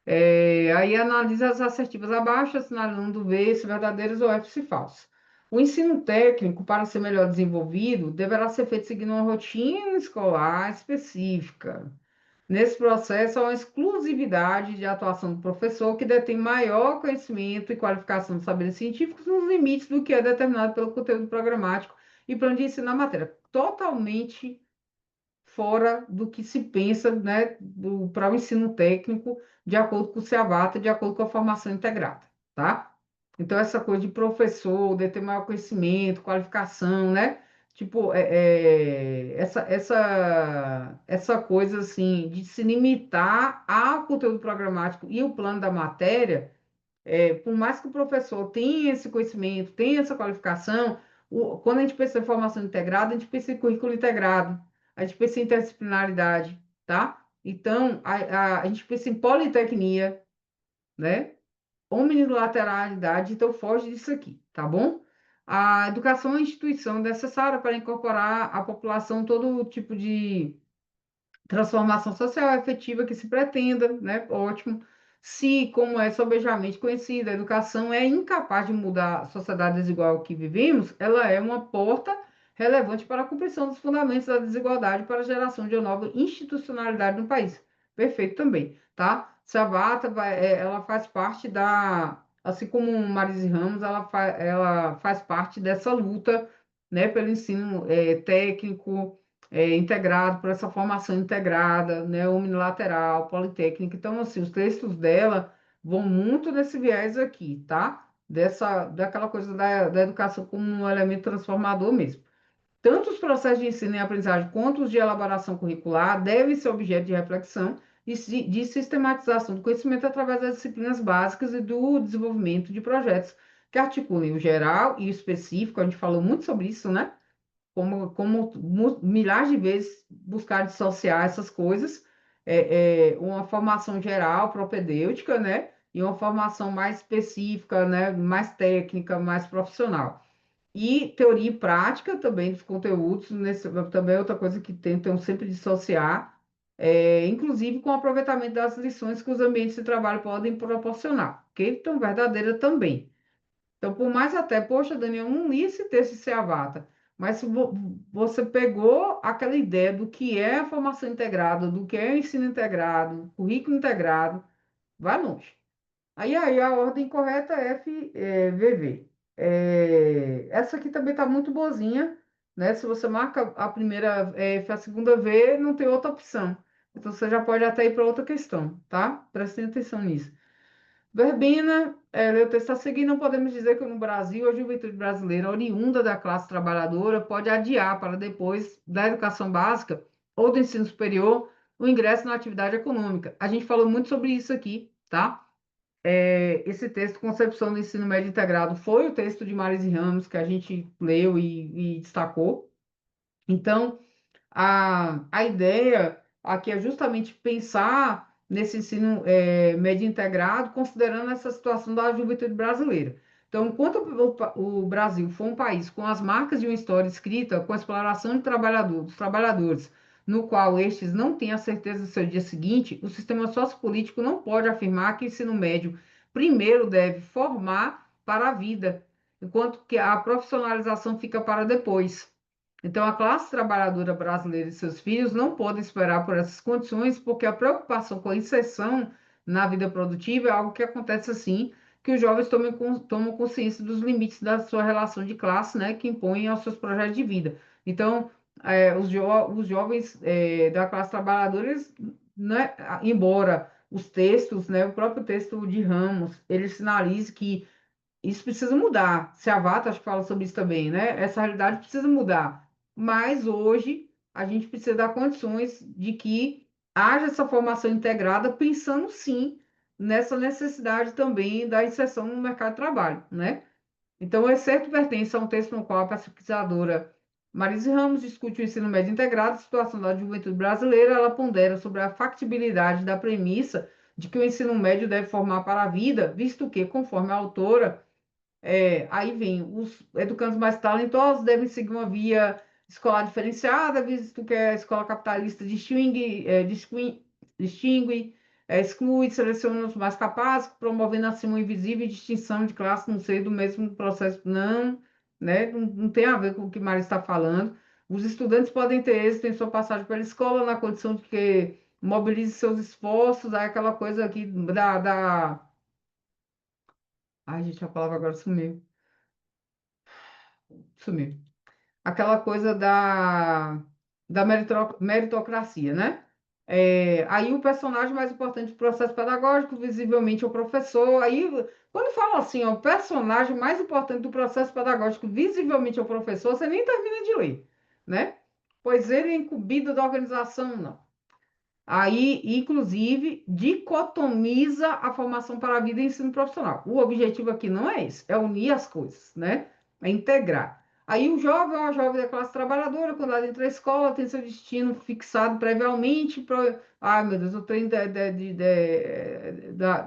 Aí analisa as assertivas abaixo, assinalando V se verdadeiras ou F se falsas. O ensino técnico, para ser melhor desenvolvido, deverá ser feito seguindo uma rotina escolar específica. Nesse processo, há uma exclusividade de atuação do professor que detém maior conhecimento e qualificação de saberes científicos nos limites do que é determinado pelo conteúdo programático e plano de ensino na matéria. Totalmente fora do que se pensa, né, para o ensino técnico, de acordo com o SEABATA, de acordo com a formação integrada, tá? Então, essa coisa de professor, de ter maior conhecimento, qualificação, né? Tipo, essa coisa, assim, de se limitar ao conteúdo programático e o plano da matéria, por mais que o professor tenha esse conhecimento, tenha essa qualificação, quando a gente pensa em formação integrada, a gente pensa em currículo integrado, a gente pensa em interdisciplinaridade, tá? Então, a gente pensa em politecnia, né? Omnilateralidade, então foge disso aqui, tá bom? A educação é uma instituição necessária para incorporar a população todo tipo de transformação social efetiva que se pretenda, né? Ótimo. Se, como é sobejamente conhecida, a educação é incapaz de mudar a sociedade desigual que vivemos, ela é uma porta relevante para a compreensão dos fundamentos da desigualdade para a geração de uma nova institucionalidade no país. Perfeito também, tá? Savata ela faz parte assim como Marise Ramos, ela faz parte dessa luta, né, pelo ensino técnico, integrado, por essa formação integrada, né, unilateral, politécnica. Então, assim, os textos dela vão muito nesse viés aqui, tá? Daquela coisa da educação como um elemento transformador mesmo. Tanto os processos de ensino e aprendizagem quanto os de elaboração curricular devem ser objeto de reflexão e de sistematização do conhecimento através das disciplinas básicas e do desenvolvimento de projetos que articulem o geral e o específico. A gente falou muito sobre isso, né? Como milhares de vezes buscar dissociar essas coisas, uma formação geral, propedêutica, né? E uma formação mais específica, né? Mais técnica, mais profissional. E teoria e prática também dos conteúdos, também é outra coisa que tentam sempre dissociar, inclusive com o aproveitamento das lições que os ambientes de trabalho podem proporcionar, que estão verdadeira também. Então, por mais até, poxa, Daniel, eu não li esse texto de Seavata, mas se você pegou aquela ideia do que é a formação integrada, do que é o ensino integrado, currículo integrado, vai longe. Aí a ordem correta é FVV. Essa aqui também está muito boazinha, né? Se você marca a primeira F, a segunda V, não tem outra opção. Então, você já pode até ir para outra questão, tá? Prestem atenção nisso. Verbena, o texto a seguir, não podemos dizer que no Brasil a juventude brasileira, oriunda da classe trabalhadora, pode adiar para depois da educação básica ou do ensino superior o ingresso na atividade econômica. A gente falou muito sobre isso aqui, tá? Esse texto, Concepção do Ensino Médio Integrado, foi o texto de Marise Ramos que a gente leu e destacou. Então, a ideia aqui é justamente pensar nesse ensino médio integrado, considerando essa situação da juventude brasileira. Então, enquanto o Brasil for um país com as marcas de uma história escrita, com a exploração de dos trabalhadores, no qual estes não têm a certeza do seu dia seguinte, o sistema sociopolítico não pode afirmar que o ensino médio primeiro deve formar para a vida, enquanto que a profissionalização fica para depois. Então, a classe trabalhadora brasileira e seus filhos não podem esperar por essas condições, porque a preocupação com a inserção na vida produtiva é algo que acontece assim, que os jovens tomam consciência dos limites da sua relação de classe, né, que impõem aos seus projetos de vida. Então, os jovens da classe trabalhadora, eles, né, embora os textos, né, o próprio texto de Ramos, ele sinalize que isso precisa mudar. Se a Vata, acho que fala sobre isso também, né? Essa realidade precisa mudar. Mas hoje a gente precisa dar condições de que haja essa formação integrada, pensando sim nessa necessidade também da inserção no mercado de trabalho, né? Então, o excerto pertence a um texto no qual a pesquisadora Marise Ramos discute o ensino médio integrado, a situação da juventude brasileira. Ela pondera sobre a factibilidade da premissa de que o ensino médio deve formar para a vida, visto que, conforme a autora, aí vem, os educandos mais talentosos devem seguir uma via escolar diferenciada, visto que a escola capitalista distingue, exclui, seleciona os mais capazes, promovendo assim uma invisível distinção de classe no seio do mesmo processo. Não, né? Não tem a ver com o que Maria está falando. Os estudantes podem ter êxito em sua passagem pela escola na condição de que mobilize seus esforços, aí aquela coisa aqui Ai, gente, a palavra agora sumiu. Sumiu. Aquela coisa da meritocracia, né? Aí o personagem mais importante do processo pedagógico, visivelmente, é o professor. Aí, quando fala assim, ó, o personagem mais importante do processo pedagógico, visivelmente, é o professor, você nem termina de ler, né? Pois ele é incumbido da organização, não. Aí, inclusive, dicotomiza a formação para a vida e ensino profissional. O objetivo aqui não é esse, é unir as coisas, né? É integrar. Aí o jovem é uma jovem da classe trabalhadora, quando ela entra na escola, tem seu destino fixado previamente. Ai, meu Deus, o trem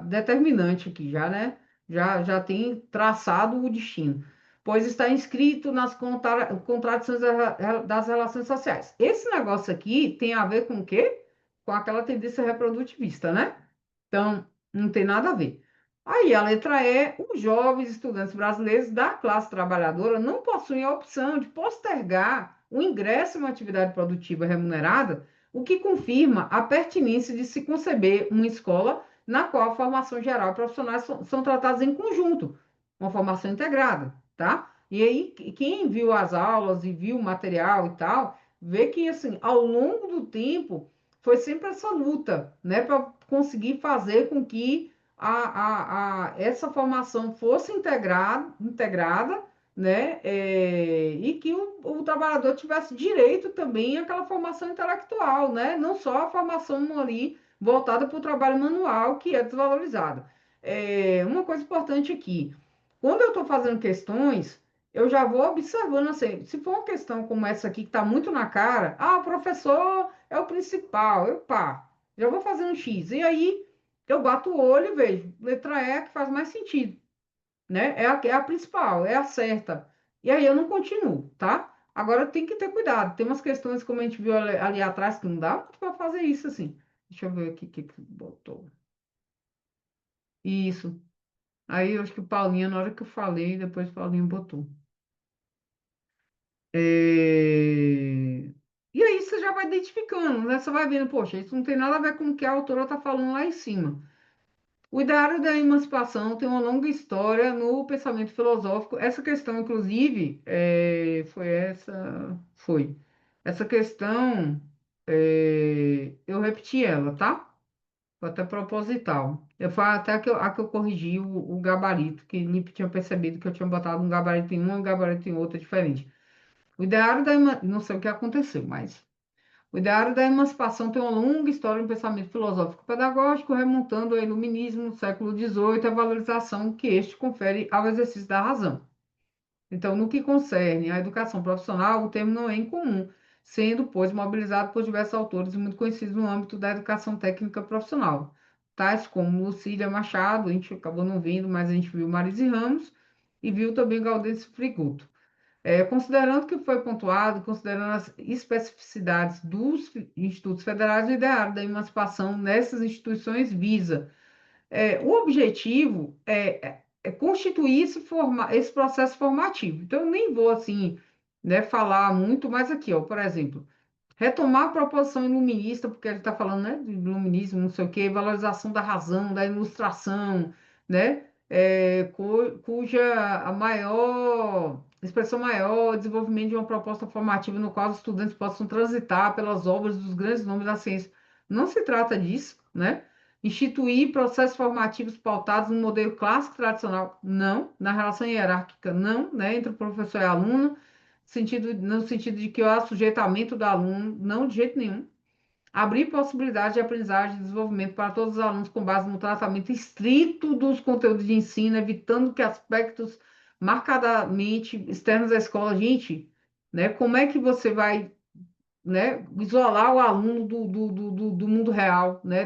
determinante aqui já, né? Já tem traçado o destino, pois está inscrito nas contradições das relações sociais. Esse negócio aqui tem a ver com o quê? Com aquela tendência reprodutivista, né? Então, não tem nada a ver. Aí, a letra E, os jovens estudantes brasileiros da classe trabalhadora não possuem a opção de postergar o ingresso em uma atividade produtiva remunerada, o que confirma a pertinência de se conceber uma escola na qual a formação geral e profissionais são tratadas em conjunto, uma formação integrada, tá? E aí, quem viu as aulas e viu o material e tal, vê que, assim, ao longo do tempo, foi sempre essa luta, né, para conseguir fazer com que essa formação fosse integrada, né, e que o trabalhador tivesse direito também àquela formação intelectual, né, não só a formação ali voltada para o trabalho manual, que é desvalorizada. Uma coisa importante aqui, quando eu estou fazendo questões, eu já vou observando assim, se for uma questão como essa aqui, que está muito na cara, o professor é o principal, eu pá, já vou fazendo um X. E aí eu bato o olho e vejo, letra E é a que faz mais sentido, né? É a principal, é a certa. E aí eu não continuo, tá? Agora tem que ter cuidado. Tem umas questões, como a gente viu ali atrás, que não dá para fazer isso assim. Deixa eu ver aqui o que botou. Isso. Aí eu acho que o Paulinho, na hora que eu falei, depois o Paulinho botou. E aí você já vai identificando, né? Você vai vendo, poxa, isso não tem nada a ver com o que a autora está falando lá em cima. O ideário da emancipação tem uma longa história no pensamento filosófico. Essa questão, inclusive, foi essa. Foi. Essa questão, eu repeti ela, tá? Foi até proposital. Foi até a que eu corrigi o gabarito, que Lipe tinha percebido que eu tinha botado um gabarito em uma e um gabarito em outra diferente. O ideário da não sei o que aconteceu, mas O ideário da emancipação tem uma longa história no pensamento filosófico pedagógico, remontando ao iluminismo no século XVIII, a valorização que este confere ao exercício da razão. Então, no que concerne à educação profissional, o termo não é incomum, sendo, pois, mobilizado por diversos autores muito conhecidos no âmbito da educação técnica profissional, tais como Lucília Machado, a gente acabou não vendo, mas a gente viu Marise Ramos e viu também Gaudêncio Frigoto. Considerando que foi pontuado, considerando as especificidades dos institutos federais, o ideário da emancipação nessas instituições visa o objetivo é constituir esse processo formativo. Então, eu nem vou, assim, né, falar muito, mas aqui, ó, por exemplo, retomar a proposição iluminista, porque ele está falando, né, de iluminismo, não sei o quê, valorização da razão, da ilustração, né, cuja a maior expressão maior, desenvolvimento de uma proposta formativa no qual os estudantes possam transitar pelas obras dos grandes nomes da ciência. Não se trata disso, né? Instituir processos formativos pautados no modelo clássico tradicional, não. Na relação hierárquica, não, né, entre o professor e aluno, no sentido de que o assujeitamento do aluno, não de jeito nenhum. Abrir possibilidade de aprendizagem e desenvolvimento para todos os alunos com base no tratamento estrito dos conteúdos de ensino, evitando que aspectos marcadamente externos à escola. Gente, né, como é que você vai, né, isolar o aluno do mundo real, né,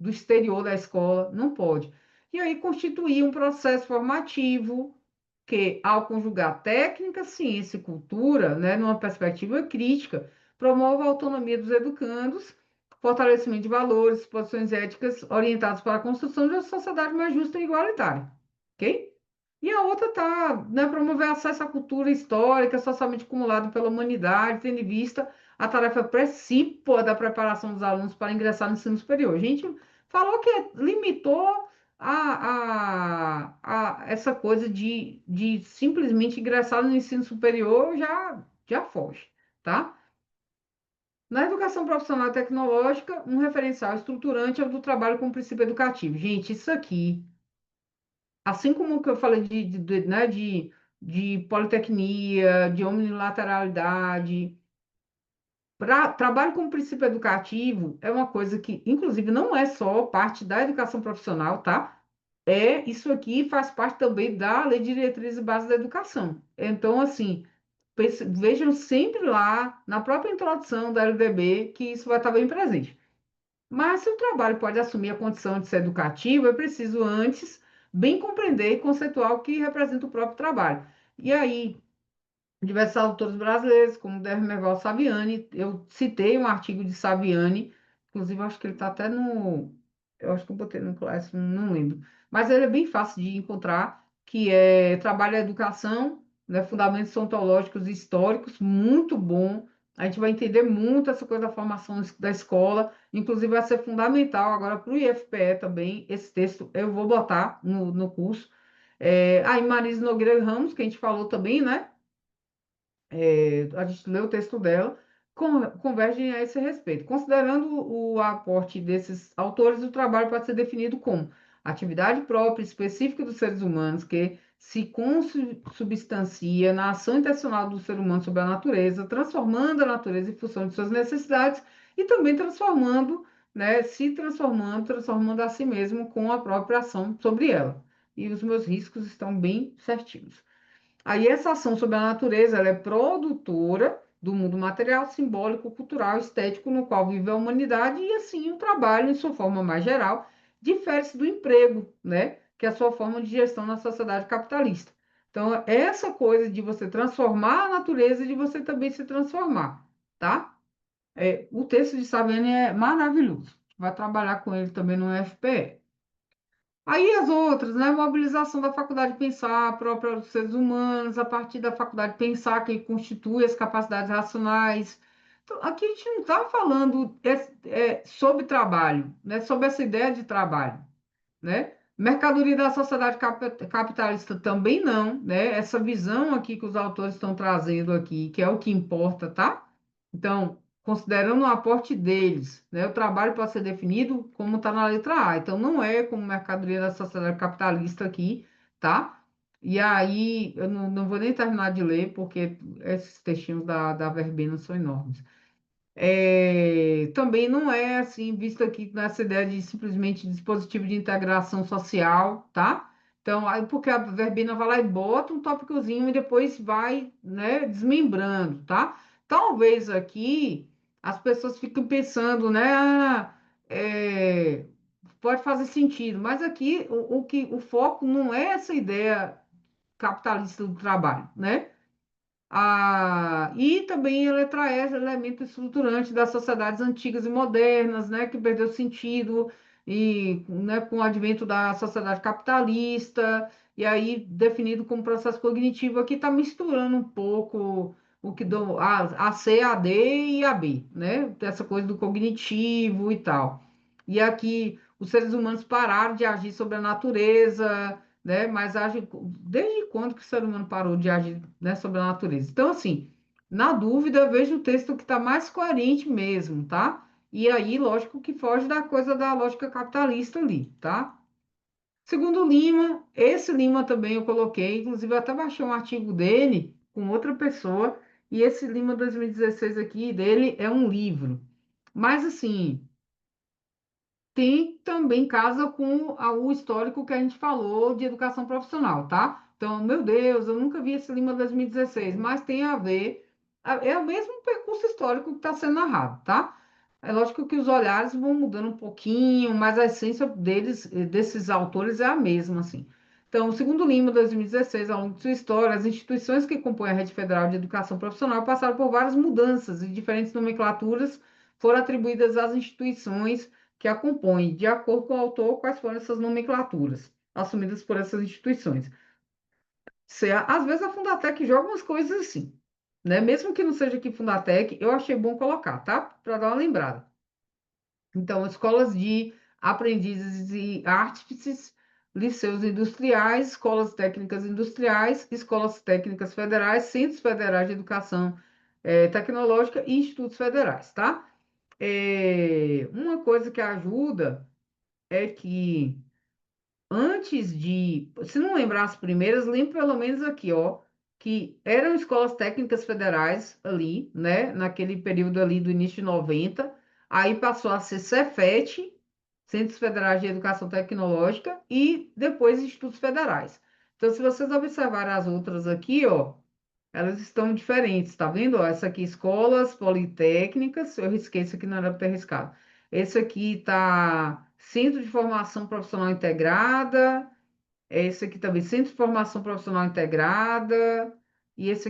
do exterior da escola? Não pode. E aí constituir um processo formativo que, ao conjugar técnica, ciência e cultura, né, numa perspectiva crítica, promove a autonomia dos educandos, fortalecimento de valores, posições éticas orientadas para a construção de uma sociedade mais justa e igualitária. Ok? E a outra está, né, promover acesso à cultura histórica socialmente acumulada pela humanidade, tendo em vista a tarefa precípua da preparação dos alunos para ingressar no ensino superior. A gente falou que limitou essa coisa de simplesmente ingressar no ensino superior, já foge, tá? Na educação profissional e tecnológica, um referencial estruturante é o do trabalho com o princípio educativo. Gente, isso aqui, assim como o que eu falei né, de politecnia, de omnilateralidade, trabalho com princípio educativo é uma coisa que, inclusive, não é só parte da educação profissional, tá? Isso aqui faz parte também da Lei de Diretrizes e Bases da Educação. Então, assim, vejam sempre lá, na própria introdução da LDB, que isso vai estar bem presente. Mas se o trabalho pode assumir a condição de ser educativo, é preciso antes bem compreender e conceituar o que representa o próprio trabalho. E aí, diversos autores brasileiros, como Dermeval Saviani. Eu citei um artigo de Saviani, inclusive eu acho que ele está até no. Eu acho que eu botei no Classroom, não lembro. Mas ele é bem fácil de encontrar, que é Trabalho e Educação, né, Fundamentos Ontológicos e Históricos, muito bom. A gente vai entender muito essa coisa da formação da escola, inclusive vai ser fundamental agora para o IFPE também. Esse texto eu vou botar no curso. Aí Marisa Nogueira Ramos, que a gente falou também, né? A gente lê o texto dela, convergem a esse respeito. Considerando o aporte desses autores, o trabalho pode ser definido como atividade própria, específica dos seres humanos, que se consubstancia na ação intencional do ser humano sobre a natureza, transformando a natureza em função de suas necessidades e também transformando, né, transformando a si mesmo com a própria ação sobre ela. E os meus riscos estão bem certinhos. Aí essa ação sobre a natureza, ela é produtora do mundo material, simbólico, cultural, estético no qual vive a humanidade e assim o trabalho, em sua forma mais geral, difere-se do emprego, né? Que é a sua forma de gestão na sociedade capitalista. Então, essa coisa de você transformar a natureza e de você também se transformar, tá? O texto de Saviani é maravilhoso. Vai trabalhar com ele também no FPE. Aí as outras, né? Mobilização da faculdade pensar, própria dos seres humanos, a partir da faculdade pensar, que constitui as capacidades racionais. Então, aqui a gente não está falando sobre trabalho, né? Sobre essa ideia de trabalho, né? Mercadoria da sociedade capitalista também não, né? Essa visão aqui que os autores estão trazendo aqui, que é o que importa, tá? Então, considerando o aporte deles, né? O trabalho pode ser definido como está na letra A. Então, não é como mercadoria da sociedade capitalista aqui, tá? E aí, eu não vou nem terminar de ler, porque esses textinhos da Verbena são enormes. Também não é assim, visto aqui nessa ideia de simplesmente dispositivo de integração social, tá? Então, porque a Verbena vai lá e bota um tópicozinho e depois vai, né, desmembrando, tá? Talvez aqui as pessoas fiquem pensando, né, é, pode fazer sentido, mas aqui o foco não é essa ideia capitalista do trabalho, né? E também ela traz elemento estruturante das sociedades antigas e modernas, né, que perdeu sentido e, né, com o advento da sociedade capitalista, e aí definido como processo cognitivo, aqui está misturando um pouco o que a C, a D e a B, né, essa coisa do cognitivo e tal. E aqui os seres humanos pararam de agir sobre a natureza, né? Mas age desde quando que o ser humano parou de agir, né, sobre a natureza? Então, assim, na dúvida, eu vejo o texto que está mais coerente mesmo, tá? E aí, lógico que foge da coisa da lógica capitalista ali, tá? Segundo Lima, esse Lima também eu coloquei, inclusive eu até baixei um artigo dele com outra pessoa, e esse Lima 2016 aqui dele é um livro. Mas assim, tem também casa com o histórico que a gente falou de educação profissional, tá? Então, meu Deus, eu nunca vi esse Lima 2016, mas tem a ver, é o mesmo percurso histórico que está sendo narrado, tá? É lógico que os olhares vão mudando um pouquinho, mas a essência deles, desses autores, é a mesma, assim. Então, segundo Lima, 2016, ao longo de sua história, as instituições que compõem a Rede Federal de Educação Profissional passaram por várias mudanças e diferentes nomenclaturas foram atribuídas às instituições que a compõem, de acordo com o autor, quais foram essas nomenclaturas assumidas por essas instituições. Às vezes a Fundatec joga umas coisas assim, né? Mesmo que não seja aqui Fundatec, eu achei bom colocar, tá? Para dar uma lembrada. Então, escolas de aprendizes e artífices, liceus industriais, escolas técnicas industriais, escolas técnicas federais, centros federais de educação tecnológica e institutos federais, tá? Uma coisa que ajuda é que antes de, se não lembrar as primeiras, lembre pelo menos aqui, ó, que eram escolas técnicas federais ali, né, naquele período ali do início de 90, aí passou a ser Cefet, Centros Federais de Educação Tecnológica, e depois institutos federais. Então, se vocês observarem as outras aqui, ó, elas estão diferentes, tá vendo? Ó, essa aqui, escolas politécnicas, eu risquei isso aqui, não era para ter riscado. Esse aqui tá Centro de Formação Profissional Integrada, esse aqui também, Centro de Formação Profissional Integrada, e esse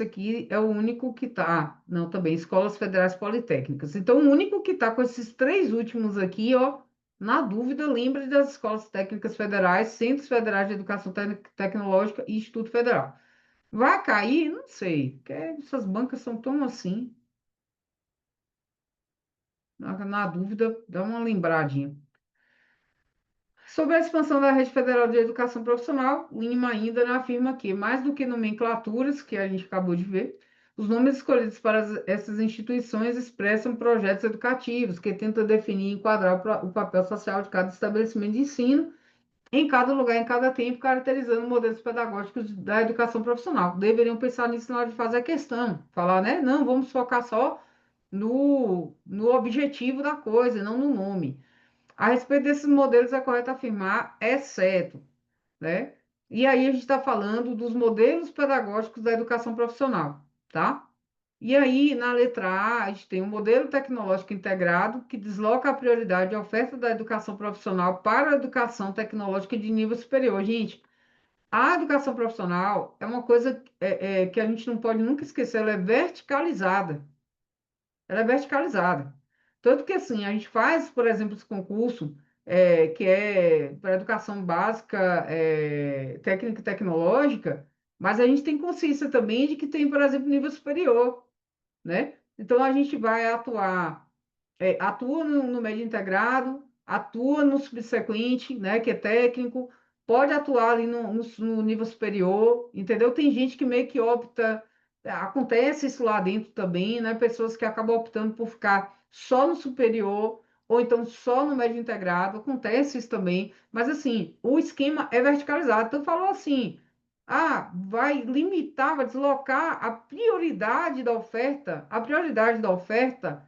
aqui é o único que tá, não, também, Escolas Federais Politécnicas. Então, o único que tá com esses três últimos aqui, ó, na dúvida, lembre das Escolas Técnicas Federais, Centros Federais de Educação Tecnológica e Instituto Federal. Vai cair? Não sei, porque essas bancas são tão assim. Na dúvida, dá uma lembradinha. Sobre a expansão da Rede Federal de Educação Profissional, Lima ainda afirma que, mais do que nomenclaturas, que a gente acabou de ver, os nomes escolhidos para essas instituições expressam projetos educativos que tentam definir e enquadrar o papel social de cada estabelecimento de ensino em cada lugar, em cada tempo, caracterizando modelos pedagógicos da educação profissional. Deveriam pensar nisso na hora de fazer a questão. Falar, né? Não, vamos focar só no objetivo da coisa, não no nome. A respeito desses modelos, é correto afirmar, exceto, né? E aí a gente está falando dos modelos pedagógicos da educação profissional, tá? E aí, na letra A, a gente tem um modelo tecnológico integrado que desloca a prioridade de oferta da educação profissional para a educação tecnológica de nível superior. Gente, a educação profissional é uma coisa que a gente não pode nunca esquecer, ela é verticalizada. Ela é verticalizada. Tanto que, assim, a gente faz, por exemplo, esse concurso, que é para educação básica, técnica e tecnológica, mas a gente tem consciência também de que tem, por exemplo, nível superior, né? Então, a gente vai atuar, atua no médio integrado, atua no subsequente, né, que é técnico, pode atuar ali no nível superior, entendeu? Tem gente que meio que opta, acontece isso lá dentro também, né? Pessoas que acabam optando por ficar só no superior, ou então só no médio integrado, acontece isso também, mas assim, o esquema é verticalizado. Então, falou assim. vai limitar, vai deslocar a prioridade da oferta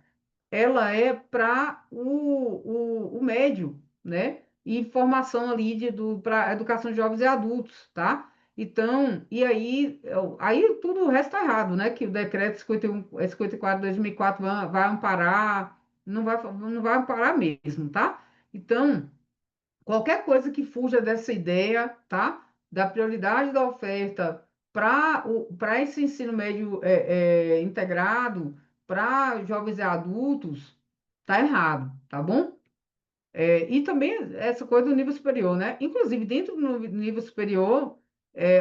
ela é para o médio, né? E formação ali para educação de jovens e adultos, tá? Então, e aí tudo o resto tá errado, né? Que o decreto 54 de 2004 vai amparar, não vai amparar mesmo, tá? Então, qualquer coisa que fuja dessa ideia, tá? Da prioridade da oferta para esse ensino médio integrado, para jovens e adultos, tá errado, tá bom? E também essa coisa do nível superior, né? Inclusive, dentro do nível superior,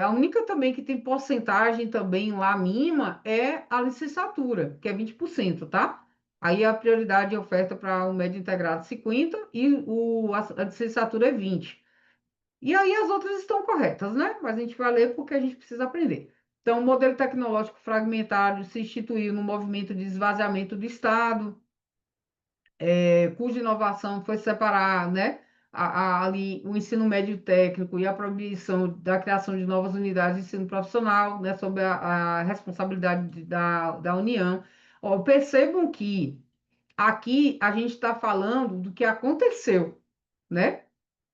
a única também que tem porcentagem também lá mínima é a licenciatura, que é 20%, tá? Aí a prioridade de oferta para o médio integrado é 50% e a licenciatura é 20%. E aí as outras estão corretas, né? Mas a gente vai ler porque a gente precisa aprender. Então, o modelo tecnológico fragmentário se instituiu no movimento de esvaziamento do Estado, cuja inovação foi separar, né, ali o ensino médio técnico e a proibição da criação de novas unidades de ensino profissional, né, sob a responsabilidade da União. Ó, percebam que aqui a gente está falando do que aconteceu, né?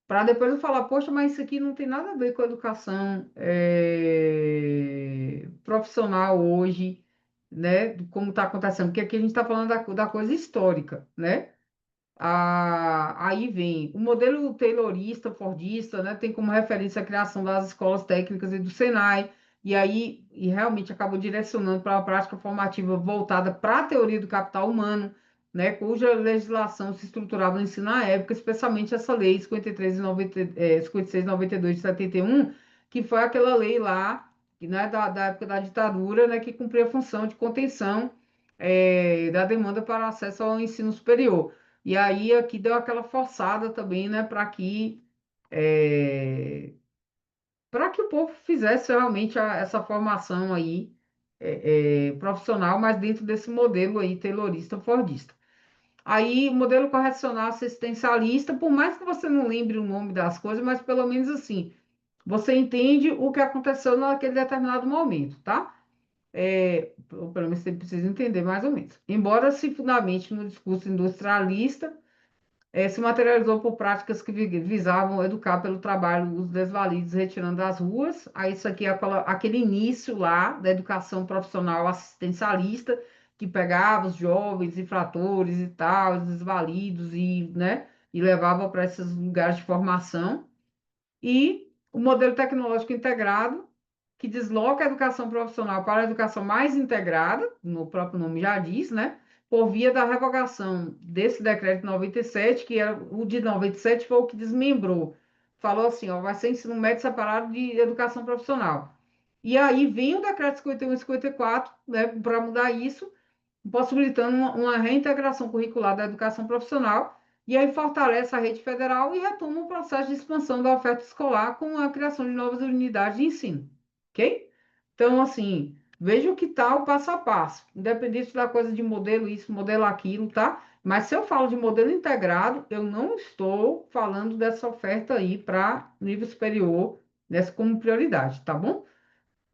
Para depois eu falar, poxa, mas isso aqui não tem nada a ver com a educação profissional hoje, né? Como está acontecendo, porque aqui a gente está falando da coisa histórica, né? Aí vem o modelo taylorista, fordista, né, tem como referência a criação das escolas técnicas e do Senai, e realmente acabou direcionando para uma prática formativa voltada para a teoria do capital humano, né, cuja legislação se estruturava no ensino na época, especialmente essa lei 53 e 90, 56 e 92 de 71, que foi aquela lei lá, que, né, da época da ditadura, né, que cumpria a função de contenção da demanda para acesso ao ensino superior. E aí aqui deu aquela forçada também, né, é, para que o povo fizesse realmente essa formação aí profissional, mas dentro desse modelo aí taylorista fordista. Aí, o modelo correcional assistencialista, por mais que você não lembre o nome das coisas, mas pelo menos assim, você entende o que aconteceu naquele determinado momento, tá? Ou pelo menos você precisa entender mais ou menos. Embora se fundamente no discurso industrialista, se materializou por práticas que visavam educar pelo trabalho os desvalidos, retirando das ruas. Aí isso aqui é aquele início lá da educação profissional assistencialista, que pegava os jovens infratores e tal, os desvalidos, né, e levava para esses lugares de formação. E o modelo tecnológico integrado, que desloca a educação profissional para a educação mais integrada, no próprio nome já diz, né? Por via da revogação desse decreto de 97, que era o de 97 foi o que desmembrou. Falou assim, ó, vai ser ensino médio separado de educação profissional. E aí vem o decreto 51 e 54, né, para mudar isso, possibilitando uma reintegração curricular da educação profissional, e aí fortalece a rede federal e retoma o processo de expansão da oferta escolar com a criação de novas unidades de ensino, ok? Então, assim, veja o que está o passo a passo, independente da coisa de modelo isso, modelo aquilo, tá? Mas se eu falo de modelo integrado, eu não estou falando dessa oferta aí para nível superior, nessa como prioridade, tá bom?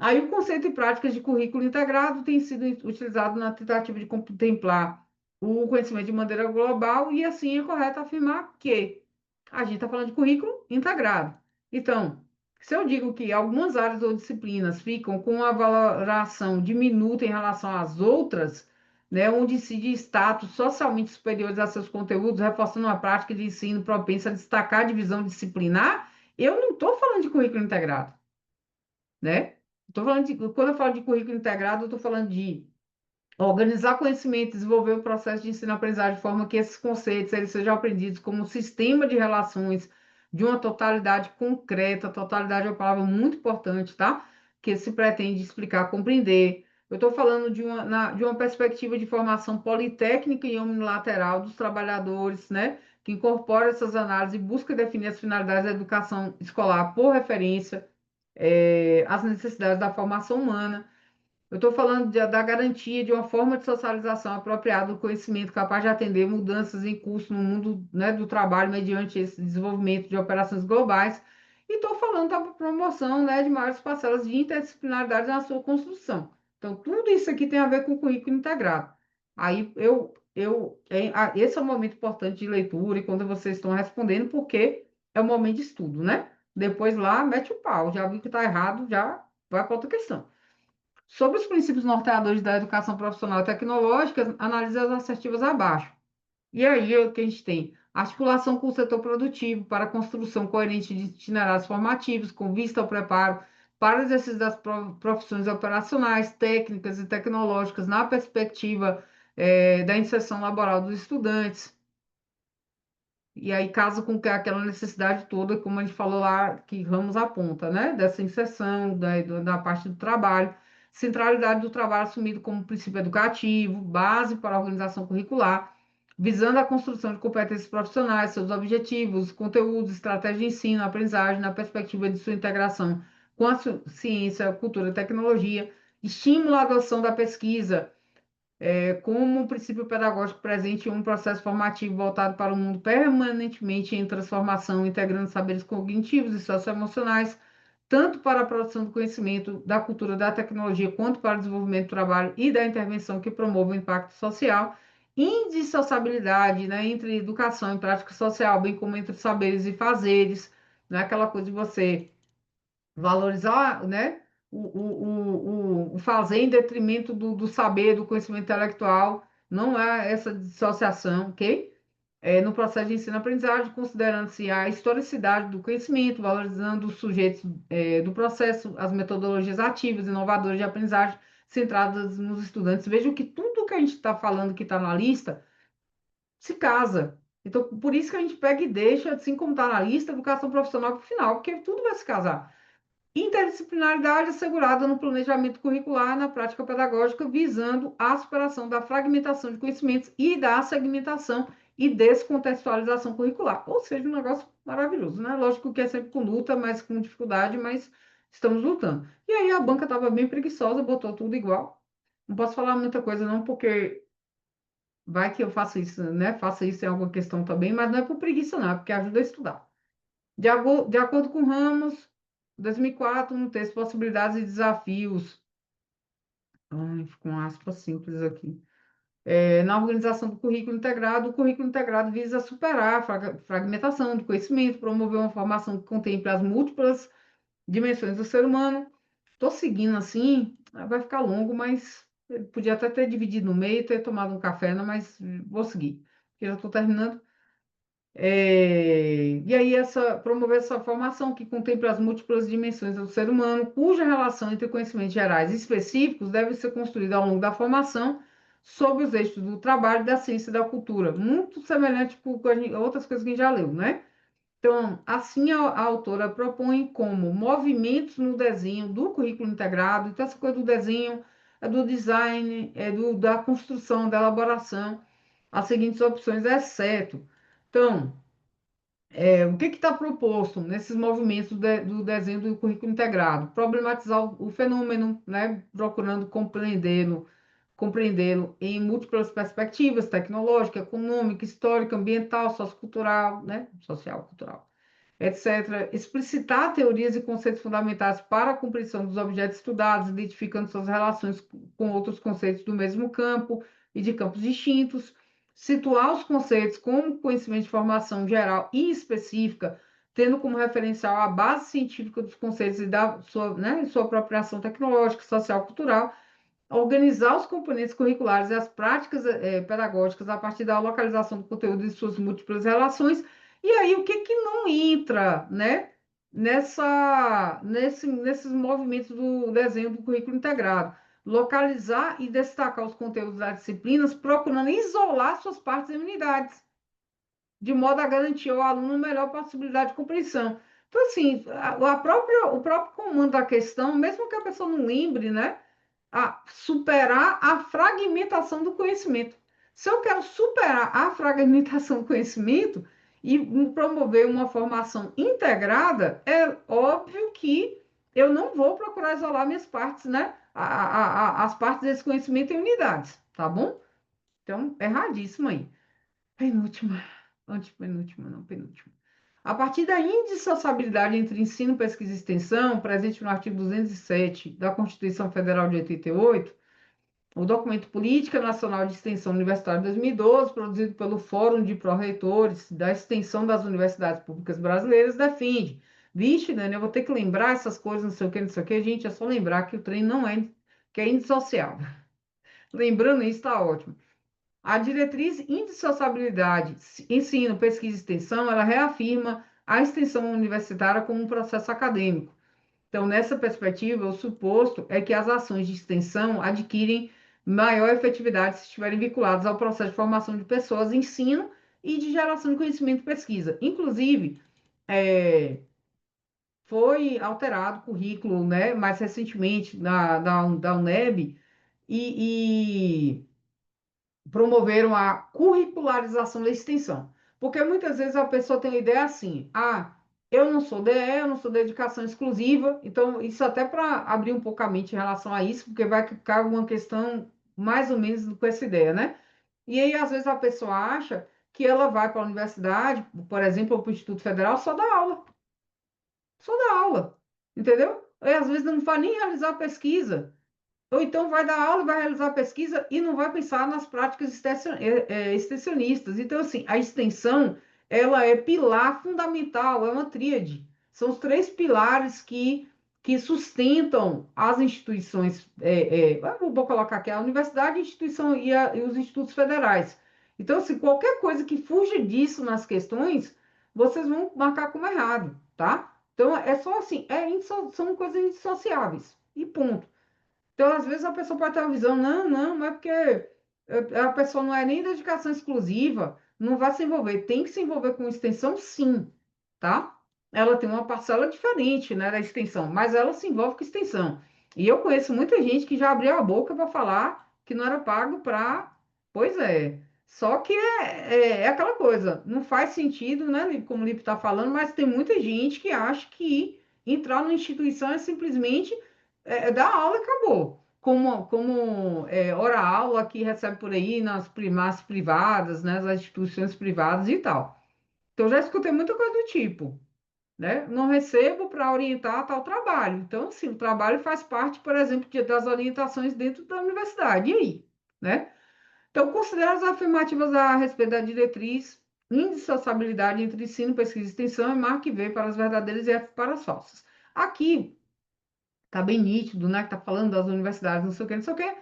Aí o conceito e práticas de currículo integrado tem sido utilizado na tentativa de contemplar o conhecimento de maneira global e assim é correto afirmar que a gente está falando de currículo integrado. Então, se eu digo que algumas áreas ou disciplinas ficam com uma valoração diminuta em relação às outras, né, onde se de status socialmente superiores a seus conteúdos, reforçando uma prática de ensino propensa a destacar a divisão disciplinar, eu não estou falando de currículo integrado, né? Quando eu falo de currículo integrado, eu estou falando de organizar conhecimento, desenvolver o processo de ensino-aprendizagem de forma que esses conceitos eles sejam aprendidos como um sistema de relações de uma totalidade concreta. Totalidade é uma palavra muito importante, tá? Que se pretende explicar, compreender. Eu estou falando de uma perspectiva de formação politécnica e unilateral dos trabalhadores, né? Que incorpora essas análises e busca definir as finalidades da educação escolar por referência às necessidades da formação humana. Eu estou falando da garantia de uma forma de socialização apropriada do conhecimento capaz de atender mudanças em curso no mundo, né, do trabalho mediante esse desenvolvimento de operações globais. E estou falando da promoção, né, de maiores parcelas de interdisciplinaridade na sua construção. Então, tudo isso aqui tem a ver com o currículo integrado. Aí, esse é um momento importante de leitura e quando vocês estão respondendo, porque é o momento de estudo, né? Depois lá, mete o pau. Já viu que está errado, já vai para outra questão. Sobre os princípios norteadores da educação profissional e tecnológica, analise as assertivas abaixo. E aí, o que a gente tem? Articulação com o setor produtivo para a construção coerente de itinerários formativos, com vista ao preparo para o exercício das profissões operacionais, técnicas e tecnológicas, na perspectiva, da inserção laboral dos estudantes. E aí casa com aquela necessidade toda, como a gente falou lá, que Ramos aponta, né? Dessa inserção da parte do trabalho, centralidade do trabalho assumido como princípio educativo, base para a organização curricular, visando a construção de competências profissionais, seus objetivos, conteúdos, estratégia de ensino, aprendizagem, na perspectiva de sua integração com a ciência, cultura e tecnologia, estímulo à adoção da pesquisa como um princípio pedagógico presente em um processo formativo voltado para um mundo permanentemente em transformação, integrando saberes cognitivos e socioemocionais, tanto para a produção do conhecimento, da cultura, da tecnologia, quanto para o desenvolvimento do trabalho e da intervenção que promova o impacto social, indissociabilidade, né, entre educação e prática social, bem como entre saberes e fazeres, não é aquela coisa de você valorizar, né, o fazer em detrimento do saber, do conhecimento intelectual, não é essa dissociação, ok? No processo de ensino-aprendizagem, considerando-se a historicidade do conhecimento, valorizando os sujeitos do processo, as metodologias ativas, inovadoras de aprendizagem, centradas nos estudantes. Vejam que tudo que a gente está falando que está na lista se casa. Então, por isso que a gente pega e deixa, assim como está na lista, educação profissional para o final, porque tudo vai se casar. Interdisciplinaridade assegurada no planejamento curricular, na prática pedagógica, visando a superação da fragmentação de conhecimentos e da segmentação e descontextualização curricular. Ou seja, um negócio maravilhoso, né? Lógico que é sempre com luta, mas com dificuldade, mas estamos lutando. E aí a banca estava bem preguiçosa, botou tudo igual. Não posso falar muita coisa não, porque vai que eu faço isso, né? Faça isso em alguma questão também, mas não é por preguiça não, é porque ajuda a estudar. De acordo com Ramos, 2004, no texto Possibilidades e Desafios, ai, com aspas simples aqui, na organização do currículo integrado, o currículo integrado visa superar a fragmentação do conhecimento, promover uma formação que contemple as múltiplas dimensões do ser humano. Estou seguindo assim, vai ficar longo, mas eu podia até ter dividido no meio, ter tomado um café, né, mas vou seguir, porque já estou terminando. E aí, promover essa formação que contempla as múltiplas dimensões do ser humano, cuja relação entre conhecimentos gerais e específicos deve ser construída ao longo da formação, sob os eixos do trabalho, da ciência e da cultura. Muito semelhante com outras coisas que a gente já leu, né? Então, assim, a autora propõe como movimentos no desenho do currículo integrado, então, essa coisa do desenho, do design, da construção, da elaboração, as seguintes opções, exceto. Então, o que está proposto nesses movimentos do desenho do currículo integrado? Problematizar o fenômeno, né, procurando compreendê-lo em múltiplas perspectivas, tecnológica, econômica, histórica, ambiental, sociocultural, né, social, cultural, etc. Explicitar teorias e conceitos fundamentais para a compreensão dos objetos estudados, identificando suas relações com outros conceitos do mesmo campo e de campos distintos. Situar os conceitos como conhecimento de formação geral e específica, tendo como referencial a base científica dos conceitos e da sua, né, sua apropriação tecnológica, social, cultural, organizar os componentes curriculares e as práticas pedagógicas a partir da localização do conteúdo e suas múltiplas relações. E aí, o que que não entra, né, nesses movimentos do desenho do currículo integrado? Localizar e destacar os conteúdos das disciplinas, procurando isolar suas partes e unidades, de modo a garantir ao aluno a melhor possibilidade de compreensão. Então, assim, o próprio comando da questão, mesmo que a pessoa não lembre, né? A superar a fragmentação do conhecimento. Se eu quero superar a fragmentação do conhecimento e promover uma formação integrada, é óbvio que eu não vou procurar isolar minhas partes, né? As partes desse conhecimento em unidades, tá bom? Então, erradíssimo aí. Penúltima, antepenúltima, não, penúltima. A partir da indissociabilidade entre ensino, pesquisa e extensão, presente no artigo 207 da Constituição Federal de 88, o documento Política Nacional de Extensão Universitária de 2012, produzido pelo Fórum de Pró-Reitores da Extensão das Universidades Públicas Brasileiras, defende. Vixe, Dani, eu vou ter que lembrar essas coisas, não sei o que, não sei o que. Gente, é só lembrar que o trem não é, que é indissociável. Lembrando isso, está ótimo. A diretriz indissociabilidade, ensino, pesquisa e extensão, ela reafirma a extensão universitária como um processo acadêmico. Então, nessa perspectiva, o suposto é que as ações de extensão adquirem maior efetividade se estiverem vinculadas ao processo de formação de pessoas, ensino e de geração de conhecimento e pesquisa. Inclusive, foi alterado o currículo, né, mais recentemente da UNEB e promoveram a curricularização da extensão. Porque muitas vezes a pessoa tem uma ideia assim, eu não sou DE, eu não sou dedicação exclusiva, então isso até para abrir um pouco a mente em relação a isso, porque vai ficar uma questão mais ou menos com essa ideia, né? E aí, às vezes, a pessoa acha que ela vai para a universidade, por exemplo, ou para o Instituto Federal, só dá aula, entendeu? E às vezes não vai nem realizar pesquisa. Ou então vai dar aula, vai realizar pesquisa e não vai pensar nas práticas extensionistas. Então, assim, a extensão, ela é pilar fundamental, é uma tríade. São os três pilares que sustentam as instituições, vou colocar aqui, a universidade, a instituição e os institutos federais. Então, assim, qualquer coisa que fuja disso nas questões, vocês vão marcar como errado, tá? Então, é só assim, são coisas indissociáveis, e ponto. Então, às vezes, a pessoa pode ter uma visão, não é porque a pessoa não é nem dedicação exclusiva, não vai se envolver. Tem que se envolver com extensão, sim, tá? Ela tem uma parcela diferente, né, da extensão, mas ela se envolve com extensão. E eu conheço muita gente que já abriu a boca para falar que não era pago para. Pois é. Só que é aquela coisa, não faz sentido, né, Lipe, como o Lipe está falando, mas tem muita gente que acha que entrar numa instituição é simplesmente dar aula e acabou. Como hora aula que recebe por aí nas primas privadas, né, nas instituições privadas e tal. Então, já escutei muita coisa do tipo, né? Não recebo para orientar tal trabalho. Então, assim, o trabalho faz parte, por exemplo, das orientações dentro da universidade. E aí, né? Então, considero as afirmativas a respeito da diretriz, indissociabilidade entre ensino, pesquisa e extensão e marque V para as verdadeiras e F para as falsas. Aqui, tá bem nítido, né? Que tá falando das universidades, não sei o quê, não sei o quê.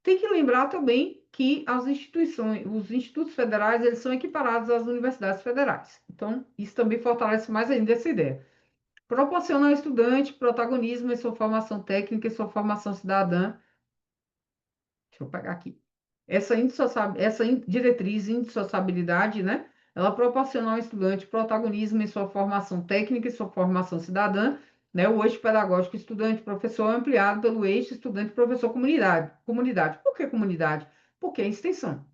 Tem que lembrar também que as instituições, os institutos federais, eles são equiparados às universidades federais. Então, isso também fortalece mais ainda essa ideia. Proporciona ao estudante protagonismo em sua formação técnica e sua formação cidadã. Deixa eu pegar aqui. Essa diretriz indissociabilidade, né? Ela proporciona ao estudante protagonismo em sua formação técnica e sua formação cidadã, né? O eixo pedagógico estudante-professor é ampliado pelo eixo estudante-professor-comunidade. Comunidade. Por que comunidade? Porque é extensão,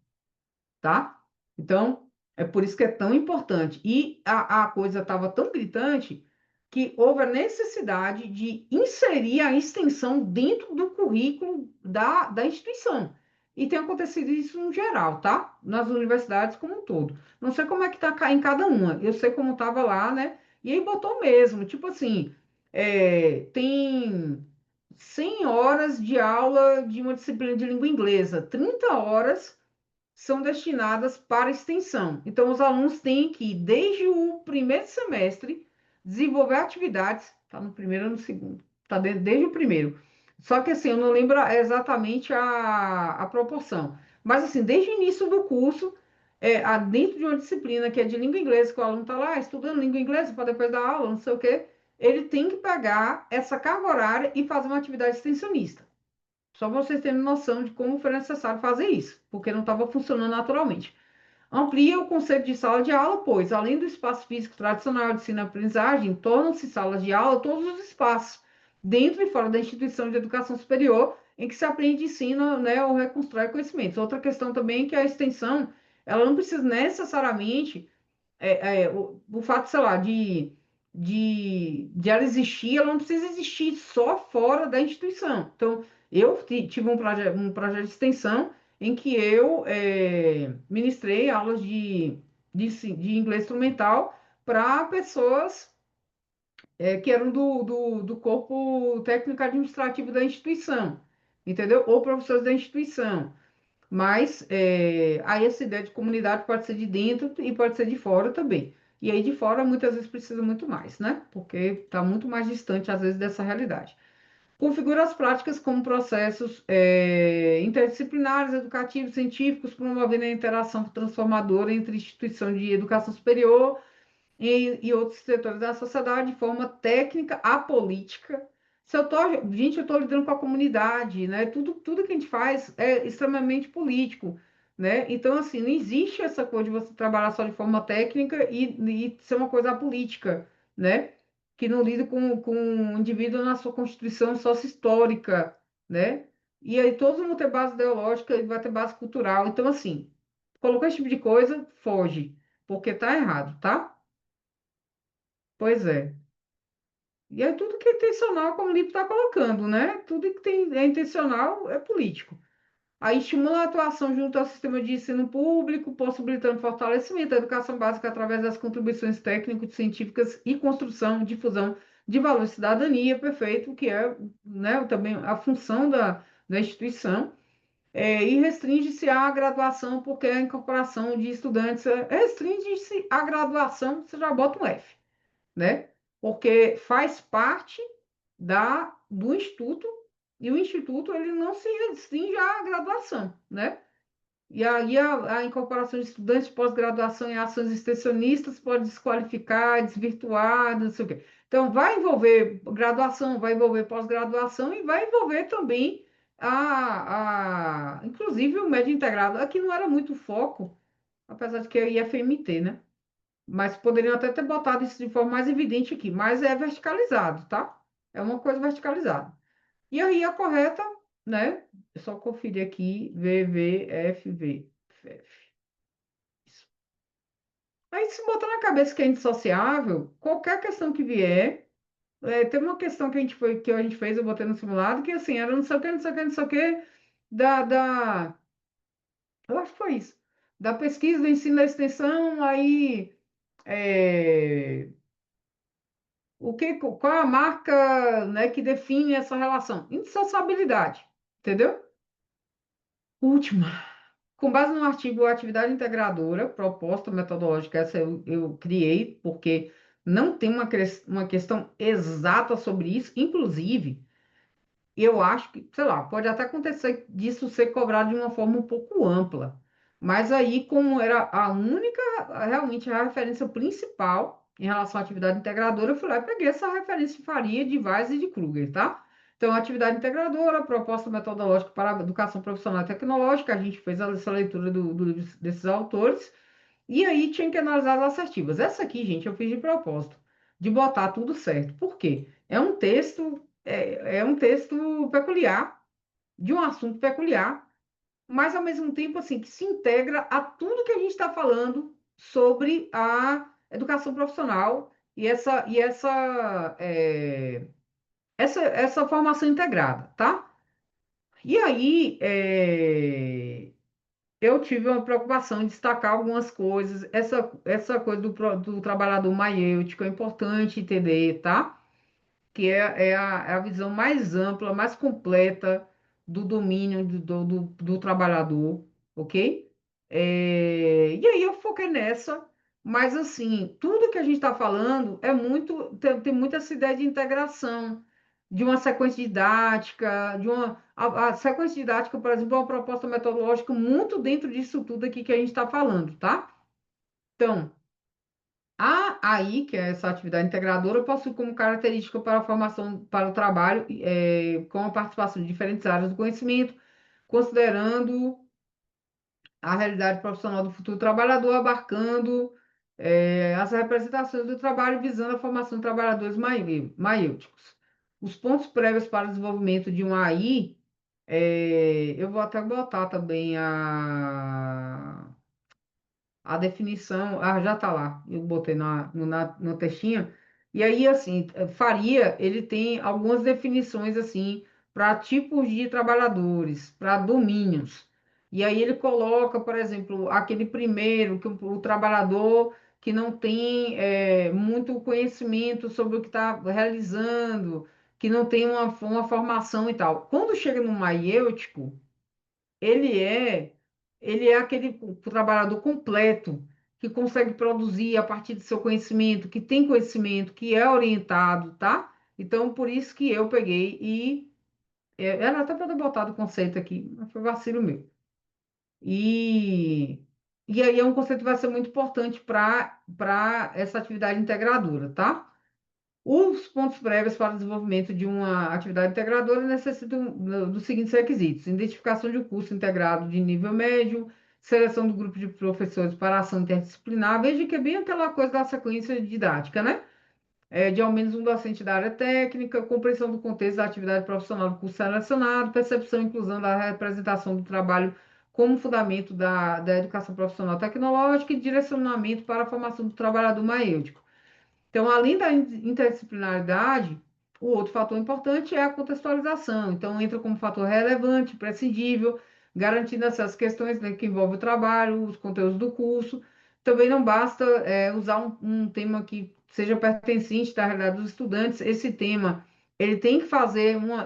tá? Então, é por isso que é tão importante. E a coisa estava tão gritante que houve a necessidade de inserir a extensão dentro do currículo da instituição. E tem acontecido isso no geral, tá? Nas universidades como um todo. Não sei como é que está em cada uma. Eu sei como estava lá, né? E aí botou mesmo, tipo assim, tem 100 horas de aula de uma disciplina de língua inglesa, 30 horas são destinadas para extensão. Então, os alunos têm que, desde o primeiro semestre, desenvolver atividades, está no primeiro ou no segundo, está desde o primeiro. Só que assim, eu não lembro exatamente a proporção. Mas assim, desde o início do curso, dentro de uma disciplina que é de língua inglesa, que o aluno está lá estudando língua inglesa para depois dar aula, não sei o quê, ele tem que pegar essa carga horária e fazer uma atividade extensionista. Só para vocês terem noção de como foi necessário fazer isso, porque não estava funcionando naturalmente. Amplia o conceito de sala de aula, pois, além do espaço físico tradicional de ensino-aprendizagem, tornam-se salas de aula todos os espaços, dentro e fora da instituição de educação superior, em que se aprende, ensina, né, ou reconstrói conhecimentos. Outra questão também é que a extensão, ela não precisa necessariamente o fato, sei lá, de ela existir, ela não precisa existir só fora da instituição. Então, eu tive um projeto de extensão em que eu ministrei aulas de inglês instrumental para pessoas que eram do corpo técnico administrativo da instituição, entendeu? Ou professores da instituição. Mas aí essa ideia de comunidade pode ser de dentro e pode ser de fora também. E aí de fora muitas vezes precisa muito mais, né? Porque está muito mais distante, às vezes, dessa realidade. Configura as práticas como processos interdisciplinares, educativos, científicos, promovendo a interação transformadora entre instituição de educação superior e outros setores da sociedade de forma técnica, apolítica. Se eu tô, gente, eu estou lidando com a comunidade, né? Tudo que a gente faz é extremamente político, né? Então, assim, não existe essa coisa de você trabalhar só de forma técnica e ser uma coisa apolítica, né? Que não lida com o indivíduo na sua constituição sócio-histórica, né? E aí todos vão ter base ideológica e vai ter base cultural. Então, assim, colocou esse tipo de coisa, foge, porque tá errado, tá? Pois é. E é tudo que é intencional, como o Lipe está colocando, né? Tudo que é intencional é político. Aí estimula a atuação junto ao sistema de ensino público, possibilitando o fortalecimento da educação básica através das contribuições técnico-científicas e construção, difusão de valores de cidadania, perfeito, que é, né, também a função da instituição. E restringe-se à graduação, porque a incorporação de estudantes restringe-se à graduação, você já bota um F, né? Porque faz parte do instituto e o instituto ele não se restringe à graduação, né? E aí a incorporação de estudantes de pós-graduação em ações extensionistas pode desqualificar, desvirtuar, não sei o quê. Então, vai envolver graduação, vai envolver pós-graduação e vai envolver também inclusive o médio integrado. Aqui não era muito foco, apesar de que é IFMT, né? Mas poderiam até ter botado isso de forma mais evidente aqui, mas é verticalizado, tá? É uma coisa verticalizada. E aí a correta, né? É só conferir aqui, VVFV. Isso. Aí se botar na cabeça que é indissociável, qualquer questão que vier, tem uma questão que a gente fez, eu botei no simulado, que assim, era não sei o que, não sei o que, não sei o que, eu acho que foi isso, da pesquisa, do ensino da extensão, aí é, qual é a marca, né, que define essa relação? Indissociabilidade, entendeu? Última. Com base no artigo Atividade Integradora, proposta metodológica, essa eu criei, porque não tem uma questão exata sobre isso, inclusive. Eu acho que, sei lá, pode até acontecer disso ser cobrado de uma forma um pouco ampla. Mas aí, como era a única, realmente a referência principal em relação à atividade integradora, eu fui lá e peguei essa referência de Faria, de Vaz e de Kruger, tá? Então, atividade integradora, proposta metodológica para a educação profissional e tecnológica, a gente fez essa leitura do livro desses autores, e aí tinha que analisar as assertivas. Essa aqui, gente, eu fiz de propósito, de botar tudo certo. Por quê? É um texto peculiar, de um assunto peculiar, mas ao mesmo tempo assim que se integra a tudo que a gente está falando sobre a educação profissional essa formação integrada, tá? E aí eu tive uma preocupação em destacar algumas coisas, essa coisa do trabalhador maiêutico é importante entender, tá? Que é a visão mais ampla, mais completa do domínio do trabalhador, ok? E aí eu foquei nessa, mas assim, tudo que a gente está falando tem muito essa ideia de integração, de uma sequência didática, a sequência didática, por exemplo, é uma proposta metodológica muito dentro disso tudo aqui que a gente está falando, tá? Então, a AI, que é essa atividade integradora, possui como característica para a formação para o trabalho, com a participação de diferentes áreas do conhecimento, considerando a realidade profissional do futuro trabalhador, abarcando as representações do trabalho, visando a formação de trabalhadores maiêuticos. Os pontos prévios para o desenvolvimento de um AI, eu vou até botar também a definição, já tá lá, eu botei no textinho. E aí, assim, Faria, ele tem algumas definições, assim, para tipos de trabalhadores, para domínios. E aí ele coloca, por exemplo, aquele primeiro, que o trabalhador que não tem muito conhecimento sobre o que está realizando, que não tem uma formação e tal. Quando chega no maiêutico, ele é, ele é aquele trabalhador completo que consegue produzir a partir do seu conhecimento, que tem conhecimento, que é orientado, tá? Então, por isso que eu peguei era até para ter botado o conceito aqui, mas foi vacilo meu. E, e aí é um conceito que vai ser muito importante para essa atividade integradora, tá? Os pontos prévios para o desenvolvimento de uma atividade integradora necessitam dos seguintes requisitos: identificação de um curso integrado de nível médio, seleção do grupo de professores para ação interdisciplinar. Veja que é bem aquela coisa da sequência didática, né? De ao menos um docente da área técnica, compreensão do contexto da atividade profissional do curso selecionado, percepção e inclusão da representação do trabalho como fundamento da educação profissional tecnológica e direcionamento para a formação do trabalhador maêutico. Então, além da interdisciplinaridade, o outro fator importante é a contextualização. Então, entra como fator relevante, imprescindível, garantindo essas questões, né, que envolvem o trabalho, os conteúdos do curso. Também não basta usar um tema que seja pertencente da realidade dos estudantes. Esse tema, ele tem que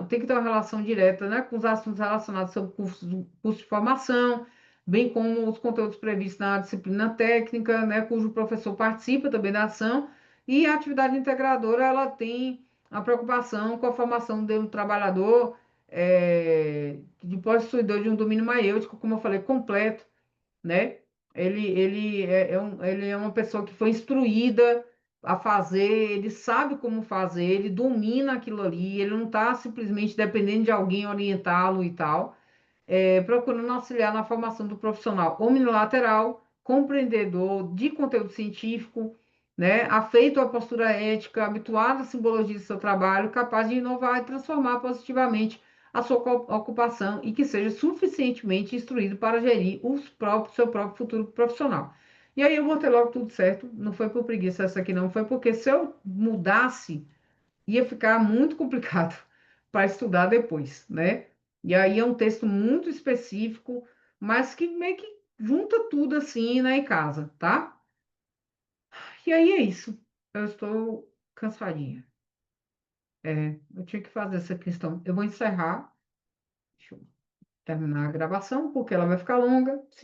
tem que ter uma relação direta, né, com os assuntos relacionados ao curso de formação, bem como os conteúdos previstos na disciplina técnica, né, cujo professor participa também da ação, e a atividade integradora, ela tem a preocupação com a formação de um trabalhador de possuidor de um domínio maiêutico, como eu falei, completo, né? Ele é uma pessoa que foi instruída a fazer, ele sabe como fazer, ele domina aquilo ali, ele não está simplesmente dependendo de alguém orientá-lo e tal, procurando auxiliar na formação do profissional omnilateral, compreendedor de conteúdo científico, né, afeito à postura ética, habituado à simbologia do seu trabalho, capaz de inovar e transformar positivamente a sua ocupação e que seja suficientemente instruído para gerir seu próprio futuro profissional. E aí eu botei logo tudo certo, não foi por preguiça essa aqui não, foi porque se eu mudasse ia ficar muito complicado para estudar depois, né? E aí é um texto muito específico, mas que meio que junta tudo assim, né, em casa, tá? E aí é isso. Eu estou cansadinha. Eu tinha que fazer essa questão. Eu vou encerrar, deixa eu terminar a gravação, porque ela vai ficar longa. Se